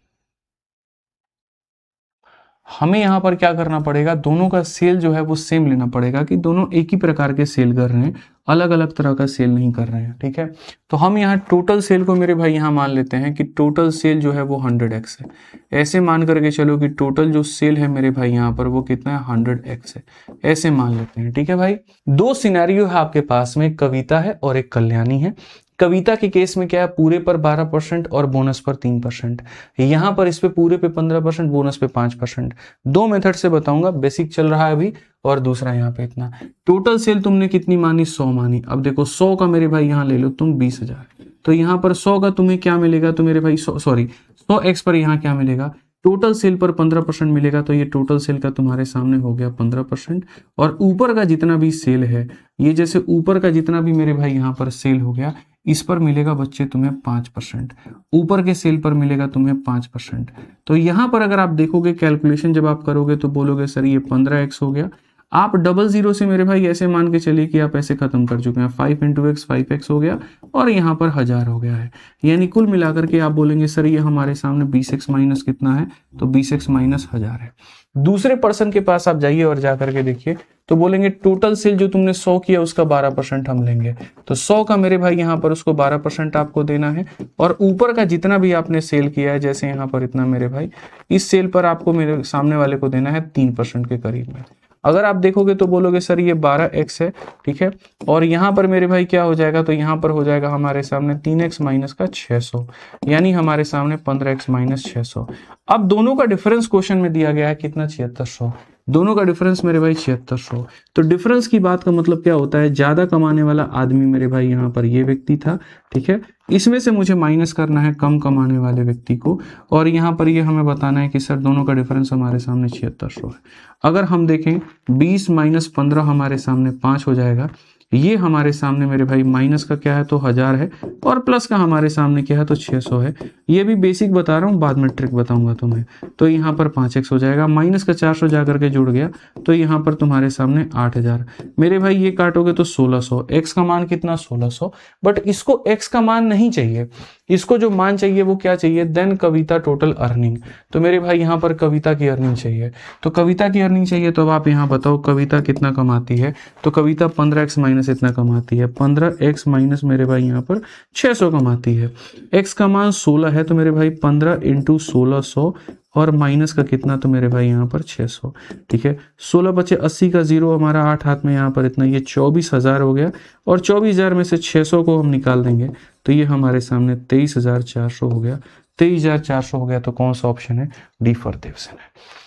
हमें यहाँ पर क्या करना पड़ेगा, दोनों का सेल जो है वो सेम लेना पड़ेगा, कि दोनों एक ही प्रकार के सेल कर रहे हैं, अलग अलग तरह का सेल नहीं कर रहे हैं, ठीक है। तो हम यहाँ टोटल सेल को मेरे भाई यहाँ मान लेते हैं कि टोटल सेल जो है वो 100x है। ऐसे मान करके चलो कि टोटल जो सेल है मेरे भाई यहाँ पर वो कितना है, 100x है, ऐसे मान लेते हैं, ठीक है भाई। 2 सिनेरियो है आपके पास में, एक कविता है और एक कल्याणी है। कविता के केस में क्या है, पूरे पर 12% और बोनस पर 3%। यहां पर इस पे पूरे पे 15%, बोनस पे 5%। 2 मेथड से बताऊंगा, बेसिक चल रहा है अभी, और दूसरा यहाँ पे इतना। टोटल सेल तुमने कितनी मानी, 100 मानी। अब देखो 100 का मेरे भाई यहाँ ले लो तुम 20,000, तो यहाँ पर 100 का तुम्हें क्या मिलेगा, तो मेरे भाई 100x पर यहाँ क्या मिलेगा, टोटल सेल पर 15% मिलेगा, तो ये टोटल सेल का तुम्हारे सामने हो गया 15%। और ऊपर का जितना भी सेल है, ये जैसे ऊपर का जितना भी मेरे भाई यहाँ पर सेल हो गया, इस पर मिलेगा बच्चे तुम्हें 5%, ऊपर के सेल पर मिलेगा तुम्हें 5%। तो यहाँ पर अगर आप देखोगे कैलकुलेशन जब आप करोगे तो बोलोगे सर ये 15x हो गया। आप 00 से मेरे भाई ऐसे मान के चलिए कि आप ऐसे खत्म कर चुके हैं, 5 × x 5x हो गया, और यहाँ पर 1000 हो गया है। यानी कुल मिलाकर के आप बोलेंगे सर ये हमारे सामने 20x माइनस कितना है, तो 20x माइनस 1000 है। दूसरे पर्सन के पास आप जाइए और जाकर के देखिए, तो बोलेंगे टोटल सेल जो तुमने 100 किया उसका 12% हम लेंगे, तो 100 का मेरे भाई यहाँ पर उसको 12% आपको देना है, और ऊपर का जितना भी आपने सेल किया है, जैसे यहाँ पर इतना मेरे भाई, इस सेल पर आपको मेरे सामने वाले को देना है 3% के करीब में। अगर आप देखोगे तो बोलोगे सर ये 12x है, ठीक है, और यहाँ पर मेरे भाई क्या हो जाएगा, तो यहाँ पर हो जाएगा हमारे सामने 3x माइनस का 600, यानी हमारे सामने 15x माइनस 600। अब दोनों का डिफरेंस क्वेश्चन में दिया गया है कितना, 7600। दोनों का डिफरेंस मेरे भाई 7600। तो डिफरेंस की बात का मतलब क्या होता है, ज्यादा कमाने वाला आदमी मेरे भाई यहाँ पर ये व्यक्ति था, ठीक है, इसमें से मुझे माइनस करना है कम कमाने वाले व्यक्ति को, और यहाँ पर ये हमें बताना है कि सर दोनों का डिफरेंस हमारे सामने 7600 है। अगर हम देखें 20 माइनस 15 हमारे सामने 5 हो जाएगा, ये हमारे सामने मेरे भाई माइनस का क्या है तो 1000 है, और प्लस का हमारे सामने क्या है तो 600 है। ये भी बेसिक बता रहा हूँ, बाद में ट्रिक बताऊंगा तुम्हें। तो यहाँ पर 5x हो जाएगा, माइनस का 400 जाकर के जुड़ गया, तो यहाँ पर तुम्हारे सामने 8000। मेरे भाई ये काटोगे तो 1600, x का मान कितना 1600, बट इसको x का मान नहीं चाहिए, इसको जो मान चाहिए वो क्या चाहिए, देन कविता टोटल अर्निंग। तो मेरे भाई यहाँ पर कविता की अर्निंग चाहिए, तो कविता की अर्निंग चाहिए, तो अब आप यहाँ बताओ कविता कितना कमाती है, तो कविता 15x माइनस इतना कमाती है, 15x माइनस मेरे भाई यहाँ पर 600 कमाती है। x का मान 16 है, तो मेरे भाई 15 इंटू 1600, और माइनस का कितना, तो मेरे भाई यहाँ पर 600, ठीक है। 16 बचे 80 का 0, हमारा 8 हाथ में यहाँ पर इतना, ये 24,000 हो गया, और 24,000 में से 600 को हम निकाल देंगे तो ये हमारे सामने 23,400 हो गया। 23,400 हो गया, तो कौन सा ऑप्शन है, डी फॉर देवसेन है।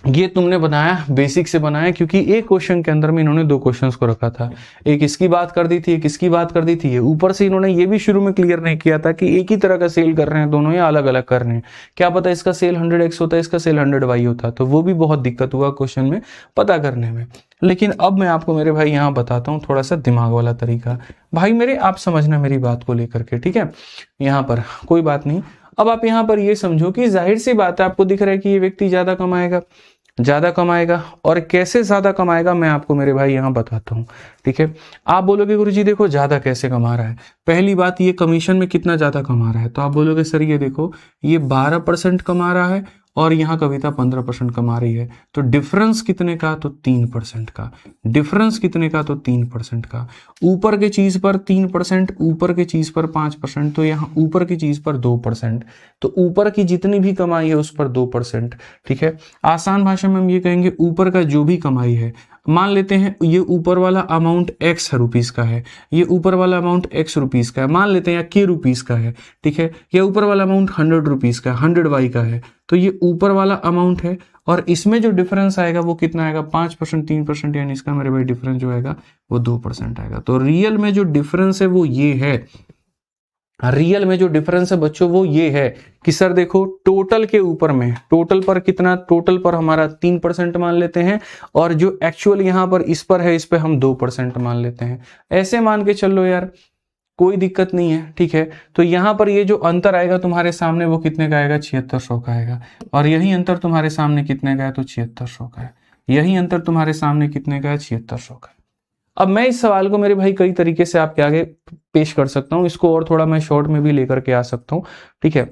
ये तुमने बनाया, बेसिक से बनाया, क्योंकि एक क्वेश्चन के अंदर में इन्होंने दो क्वेश्चंस को रखा था, एक इसकी बात कर दी थी, एक इसकी बात कर दी थी। ये ऊपर से इन्होंने ये भी शुरू में क्लियर नहीं किया था कि एक ही तरह का सेल कर रहे हैं दोनों या अलग अलग कर रहे हैं, क्या पता इसका सेल 100x होता है, इसका सेल 100y होता, तो वो भी बहुत दिक्कत हुआ क्वेश्चन में पता करने में। लेकिन अब मैं आपको मेरे भाई यहाँ बताता हूँ थोड़ा सा दिमाग वाला तरीका, भाई मेरे आप समझना मेरी बात को लेकर के, ठीक है। यहाँ पर कोई बात नहीं, अब आप यहाँ पर ये समझो कि जाहिर सी बात है, आपको दिख रहा है कि ये व्यक्ति ज्यादा कमाएगा, और कैसे ज्यादा कमाएगा मैं आपको मेरे भाई यहाँ बताता हूँ, ठीक है। आप बोलोगे गुरुजी देखो ज्यादा कैसे कमा रहा है, पहली बात ये कमीशन में कितना ज्यादा कमा रहा है, तो आप बोलोगे सर ये देखो ये 12% कमा रहा है, और यहाँ कविता 15% कमा रही है, तो डिफरेंस कितने का, तो 3% का। डिफरेंस कितने का, तो 3% का। ऊपर के चीज पर 3%, ऊपर के चीज पर 5%, तो यहाँ ऊपर की चीज पर 2%, तो ऊपर की जितनी भी कमाई है उस पर 2%, ठीक है। आसान भाषा में हम ये कहेंगे ऊपर का जो भी कमाई है, मान लेते हैं ये ऊपर वाला अमाउंट x रुपीस का है, ये ऊपर वाला अमाउंट x रुपीस का है, मान लेते हैं या k रुपीस का है, ठीक है। ये ऊपर वाला अमाउंट 100 रुपीस का, 100y का है, तो ये ऊपर वाला अमाउंट है, और इसमें जो डिफरेंस आएगा वो कितना आएगा, 5%, 3%, यानी इसका मेरे भाई डिफरेंस जो आएगा वो 2% आएगा। तो रियल में जो डिफरेंस है वो ये है, रियल में जो डिफरेंस है बच्चों वो ये है कि सर देखो टोटल के ऊपर में, टोटल पर कितना, टोटल पर हमारा 3% मान लेते हैं, और जो एक्चुअल यहाँ पर इस पर है इस पे हम 2% मान लेते हैं, ऐसे मान के चल लो यार, कोई दिक्कत नहीं है, ठीक है। तो यहाँ पर ये जो अंतर आएगा तुम्हारे सामने वो कितने का आएगा, 7600 का आएगा, और यही अंतर तुम्हारे सामने कितने का है, तो 7600 का है। यही अंतर तुम्हारे सामने कितने का है, 7600 का है। अब मैं इस सवाल को मेरे भाई कई तरीके से आपके आगे पेश कर सकता हूं, इसको और थोड़ा मैं शॉर्ट में भी लेकर के आ सकता हूं, ठीक है,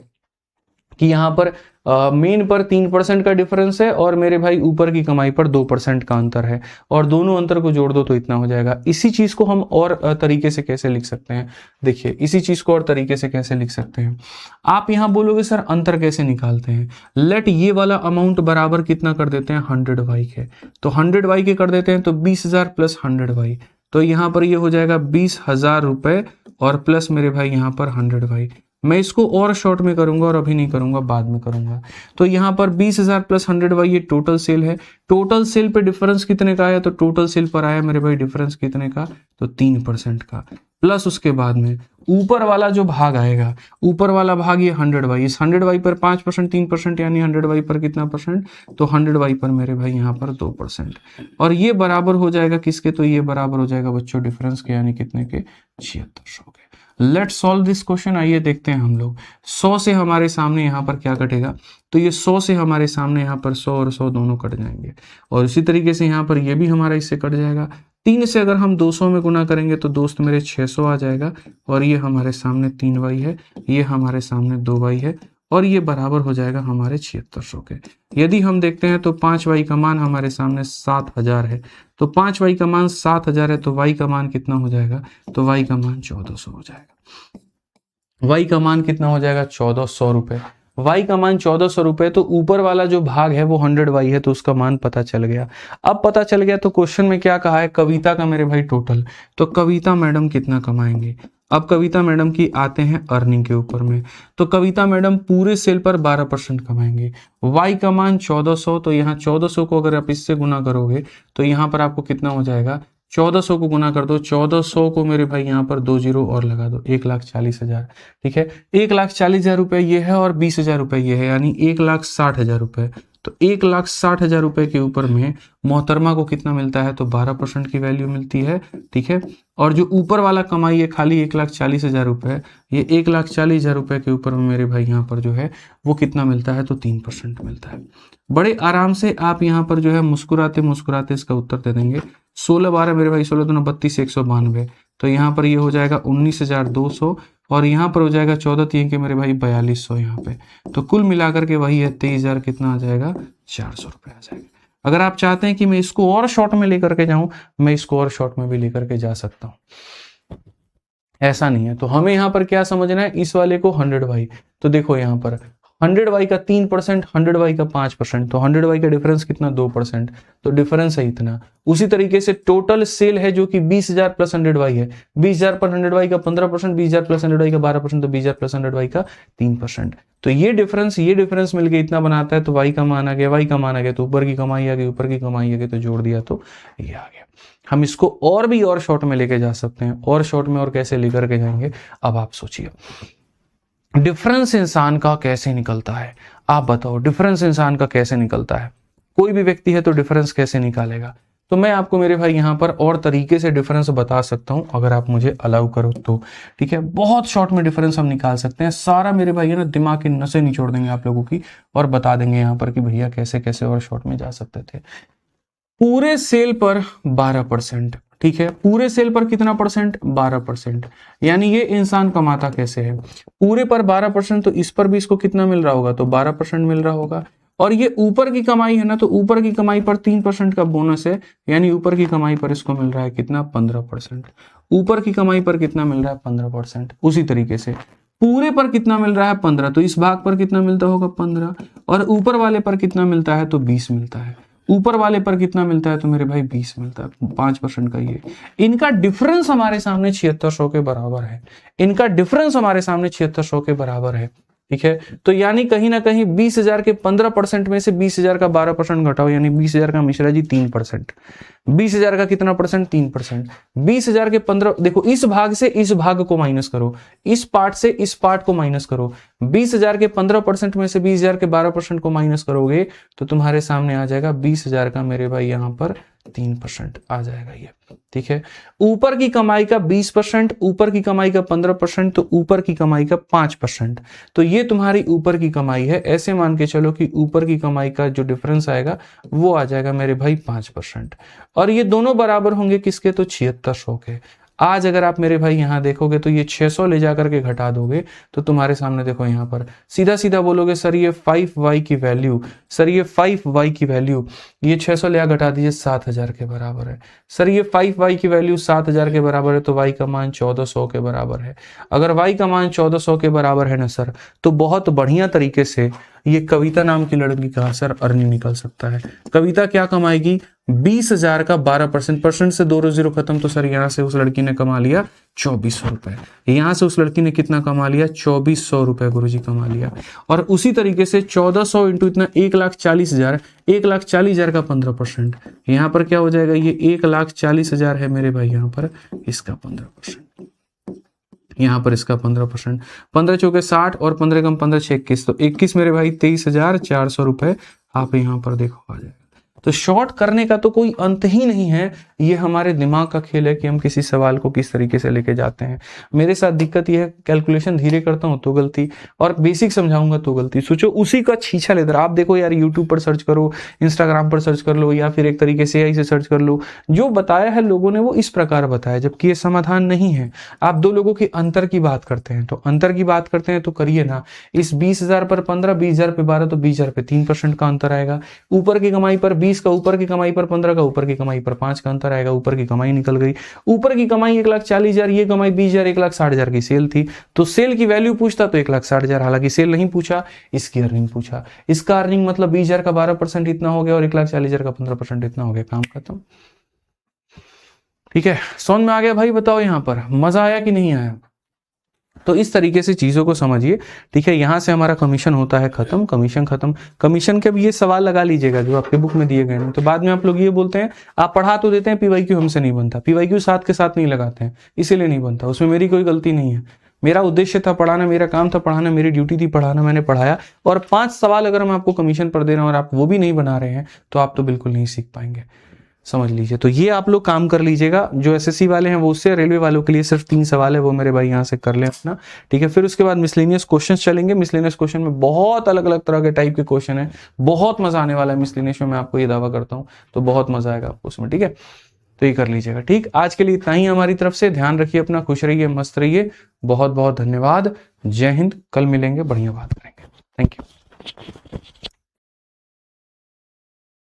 कि यहाँ पर मेन पर 3% का डिफरेंस है, और मेरे भाई ऊपर की कमाई पर 2% का अंतर है, और दोनों अंतर को जोड़ दो तो इतना हो जाएगा। इसी चीज को हम और तरीके से कैसे लिख सकते हैं, देखिए इसी चीज को और तरीके से कैसे लिख सकते हैं। आप यहाँ बोलोगे सर अंतर कैसे निकालते हैं, लेट ये वाला अमाउंट बराबर कितना कर देते हैं, 100y के, तो 100y के कर देते हैं, तो 20,000 प्लस 100y, तो यहाँ पर ये हो जाएगा 20,000 रुपए, और प्लस मेरे भाई यहाँ पर 100y। मैं इसको और शॉर्ट में करूंगा, और अभी नहीं करूंगा, बाद में करूंगा। तो यहाँ पर 20,000 प्लस 100y ये टोटल सेल है, टोटल सेल पे डिफरेंस कितने का आया, तो टोटल सेल पर आया मेरे भाई डिफरेंस कितने का, तो 3% का, प्लस उसके बाद में ऊपर वाला जो भाग आएगा, ऊपर वाला भाग ये 100y, इस 100y पर 5%, 3%, यानी 100y पर कितना परसेंट, तो 100y पर मेरे भाई यहाँ पर 2%, और ये बराबर हो जाएगा किसके, तो ये बराबर हो जाएगा बच्चों डिफरेंस के, यानी कितने के, 7600 के। लेट्स सॉल्व दिस क्वेश्चन, आइए देखते हैं हम लोग। 100 से हमारे सामने यहाँ पर क्या कटेगा, तो ये 100 से हमारे सामने यहाँ पर 100 और 100 दोनों कट जाएंगे, और इसी तरीके से यहाँ पर ये भी हमारा इससे कट जाएगा। 3 से अगर हम 200 में गुना करेंगे तो दोस्त मेरे 600 आ जाएगा, और ये हमारे सामने 3y है, ये हमारे सामने 2y है, और ये बराबर हो जाएगा हमारे 7600 के। यदि हम देखते हैं तो 5y का मान हमारे सामने 7000 है, तो 5y का मान 7000 है, तो y का मान कितना हो जाएगा, तो y का मान 1400 हो जाएगा। y का मान कितना हो जाएगा, 1400 रुपए। y का मान 1400 रुपए, तो ऊपर वाला जो भाग है वो 100y है, तो उसका मान पता चल गया। अब पता चल गया तो क्वेश्चन में क्या कहा है, कविता का मेरे भाई टोटल, तो कविता मैडम कितना कमाएंगे। अब कविता मैडम की आते हैं अर्निंग के ऊपर में, तो कविता मैडम पूरे सेल पर 12% कमाएंगे। y का मान 1400, तो यहाँ 1400 को अगर आप इससे गुना करोगे तो यहाँ पर आपको कितना हो जाएगा, 1400 को गुना कर दो, 1400 को मेरे भाई यहाँ पर 2 जीरो और लगा दो, 1,40,000। ठीक है, 1,40,000 रुपए ये है और 20,000 रुपए ये है, यानी 1,60,000 रुपए। तो 1,60,000 रुपए के ऊपर में मोहतरमा को कितना मिलता है, तो 12% की वैल्यू मिलती है। ठीक है, और जो ऊपर वाला कमाई है खाली 1,40,000 रुपए, ये 1,40,000 रुपए के ऊपर में मेरे भाई यहाँ पर जो है वो कितना मिलता है, तो 3% मिलता है। बड़े आराम से आप यहाँ पर जो है मुस्कुराते मुस्कुराते इसका उत्तर दे देंगे। 16/12 मेरे भाई 16 दूना 32, 192, तो यहाँ पर ये हो जाएगा 19,200 और यहाँ पर हो जाएगा 14 3 के मेरे भाई 4,200 यहाँ पे, तो कुल मिलाकर के वही है 23,000 कितना आ जाएगा, 400 रुपये आ जाएगा। अगर आप चाहते हैं कि मैं इसको और शॉर्ट में लेकर के जाऊं, मैं इसको और शॉर्ट में भी लेकर के जा सकता हूं, ऐसा नहीं है। तो हमें यहाँ पर क्या समझना है, इस वाले को 100y, तो देखो यहाँ पर 100y का 3%, 100y का 5%, तो 100y का डिफरेंस कितना, 2%, तो डिफरेंस है इतना। उसी तरीके से टोटल सेल है जो कि 20,000 प्लस 100y है, 20,000 पर 100y का 15%, 20,000 प्लस 100y का 12%, तो 20,000 प्लस 100y का 3%। तो ये डिफरेंस मिलके इतना बनाता है, तो y का मान आ गया, y का मान आ गया, तो ऊपर की कमाई आ गई, ऊपर की कमाई आ गई, तो जोड़ दिया तो ये आ गया। हम इसको और भी और शॉर्ट में लेके जा सकते हैं, और शॉर्ट में और कैसे लेकर के जाएंगे, अब आप सोचिए। डिफरेंस इंसान का कैसे निकलता है, आप बताओ, डिफरेंस इंसान का कैसे निकलता है। कोई भी व्यक्ति है तो डिफरेंस कैसे निकालेगा, तो मैं आपको मेरे भाई यहाँ पर और तरीके से डिफरेंस बता सकता हूँ, अगर आप मुझे अलाउ करो तो। ठीक है, बहुत शॉर्ट में डिफरेंस हम निकाल सकते हैं, सारा मेरे भाई है ना दिमाग की नसें निचोड़ देंगे आप लोगों की, और बता देंगे यहाँ पर कि भैया कैसे कैसे और शॉर्ट में जा सकते थे। पूरे सेल पर 12%, ठीक है, पूरे सेल पर कितना परसेंट, 12%, यानी ये इंसान कमाता कैसे है, पूरे पर 12%, तो इस पर भी इसको कितना मिल रहा होगा, तो 12% मिल रहा होगा। और ये ऊपर की कमाई है ना, तो ऊपर की कमाई पर 3% का बोनस है, यानी ऊपर की कमाई पर इसको मिल रहा है कितना, 15%। ऊपर की कमाई पर कितना मिल रहा है, 15%। उसी तरीके से पूरे पर कितना मिल रहा है, 15, तो इस भाग पर कितना मिलता होगा, 15, और ऊपर वाले पर कितना मिलता है, तो 20 मिलता है। ऊपर वाले पर कितना मिलता है, तो मेरे भाई 20 मिलता है, 5% का ये। इनका डिफरेंस हमारे सामने 7600 के बराबर है, इनका डिफरेंस हमारे सामने 7600 के बराबर है। ठीक है, तो यानी कहीं ना कहीं 20,000 के 15% में से 20,000 का 12% घटाओ, यानी 20,000 का मिश्रा जी 3%, 20,000 का कितना परसेंट, 3%। 20,000 के 15, देखो इस भाग से इस भाग को माइनस करो, इस पार्ट से इस पार्ट को माइनस करो, 20,000 के 15% में से 20,000 के 12% को माइनस करोगे तो तुम्हारे सामने आ जाएगा 20,000 का मेरे भाई यहाँ पर 3% आ जाएगा ये। ठीक है, ऊपर की कमाई का 20%, ऊपर की कमाई का 15%, तो ऊपर की कमाई का 5%, तो ये तुम्हारी ऊपर की कमाई है। ऐसे मान के चलो कि ऊपर की कमाई का जो डिफरेंस आएगा वो आ जाएगा मेरे भाई 5%, और ये दोनों बराबर होंगे किसके, तो 7600 के। आज अगर आप मेरे भाई यहाँ देखोगे तो ये 600 ले जाकर के घटा दोगे तो तुम्हारे सामने देखो यहाँ पर सीधा सीधा बोलोगे सर ये 5y की वैल्यू, सर ये 5y की वैल्यू, ये 600 ले घटा दीजिए 7,000 के बराबर है। सर ये 5y की वैल्यू 7,000 के बराबर है तो y का मान 1400 के बराबर है। अगर y का मान 1400 के बराबर है ना सर, तो बहुत बढ़िया तरीके से ये कविता नाम की लड़की का सर अर्निंग निकल सकता है। कविता क्या कमाएगी, 20,000 का 12%, परसेंट से 2 जीरो खत्म, तो सर यहाँ से उस लड़की ने कमा लिया 2,400 रुपए। यहाँ से उस लड़की ने कितना कमा लिया, 2,400 रुपए गुरुजी कमा लिया। और उसी तरीके से 1400 इंटू इतना 1,40,000, 1,40,000 का 15%, यहाँ पर क्या हो जाएगा, ये 1,40,000 है मेरे भाई, यहाँ पर इसका 15%, यहाँ पर इसका 15%, 15 चौके 60 और 15 कम 15 6 21, तो 21 मेरे भाई 23,400 रुपए आप यहाँ पर देखो आ जाएगा। तो शॉर्ट करने का तो कोई अंत ही नहीं है, ये हमारे दिमाग का खेल है कि हम किसी सवाल को किस तरीके से लेके जाते हैं। मेरे साथ दिक्कत यह है, कैलकुलेशन धीरे करता हूँ तो गलती, और बेसिक समझाऊंगा तो गलती। सोचो उसी का छीछा लेकर आप देखो यार, यूट्यूब पर सर्च करो, इंस्टाग्राम पर सर्च कर लो, या फिर एक तरीके से AI से सर्च कर लो, जो बताया है लोगों ने वो इस प्रकार बताया, जबकि ये समाधान नहीं है। आप दो लोगों के अंतर की बात करते हैं, तो अंतर की बात करते हैं तो करिए ना, इस 20,000 पर 15, 20,000 पे 12, तो 20,000 पे 3% का अंतर आएगा। ऊपर की कमाई पर 20 20 का ऊपर की कमाई पर 15 का ऊपर की कमाई पर 5 का अंतर आएगा, ऊपर की कमाई निकल गई। ऊपर की कमाई 1,40,000, ये कमाई 20,000, 1,60,000 की सेल थी, तो सेल की वैल्यू पूछता तो 1,60,000, हालांकि सेल नहीं पूछा, इसकी अर्निंग पूछा। इसका अर्निंग मतलब 20,000 का 12% इतना हो गया और 1,40,000 का 15% इतना हो गया, काम खत्म। ठीक है, समझ में आ गया भाई? बताओ यहां पर मजा आया कि नहीं आया? तो इस तरीके से चीजों को समझिए। ठीक है, यहां से हमारा कमीशन होता है खत्म, कमीशन खत्म। कमीशन के भी ये सवाल लगा लीजिएगा जो आपके बुक में दिए गए हैं, तो बाद में आप लोग ये बोलते हैं आप पढ़ा तो देते हैं, पीवाईक्यू हमसे नहीं बनता। पीवाईक्यू साथ के साथ नहीं लगाते हैं, इसीलिए नहीं बनता, उसमें मेरी कोई गलती नहीं है। मेरा उद्देश्य था पढ़ाना, मेरा काम था पढ़ाना, मेरी ड्यूटी थी पढ़ाना, मैंने पढ़ाया। और 5 सवाल अगर हम आपको कमीशन पर दे रहे हैं और आप वो भी नहीं बना रहे हैं तो आप तो बिल्कुल नहीं सीख पाएंगे, समझ लीजिए। तो ये आप लोग काम कर लीजिएगा। जो एसएससी वाले हैं वो उससे, रेलवे वालों के लिए सिर्फ 3 सवाल है, वो मेरे भाई यहाँ से कर लें अपना। ठीक है, फिर उसके बाद मिसलेनियस क्वेश्चन चलेंगे। मिसलेनियस क्वेश्चन में बहुत अलग अलग तरह के टाइप के क्वेश्चन है, बहुत मजा आने वाला है मिसलेनियस में, मैं आपको ये दावा करता हूँ, तो बहुत मजा आएगा आपको उसमें। ठीक है, तो ये कर लीजिएगा। ठीक, आज के लिए इतना ही हमारी तरफ से। ध्यान रखिए अपना, खुश रहिए, मस्त रहिए। बहुत बहुत धन्यवाद। जय हिंद। कल मिलेंगे, बढ़िया बात करेंगे। Thank you.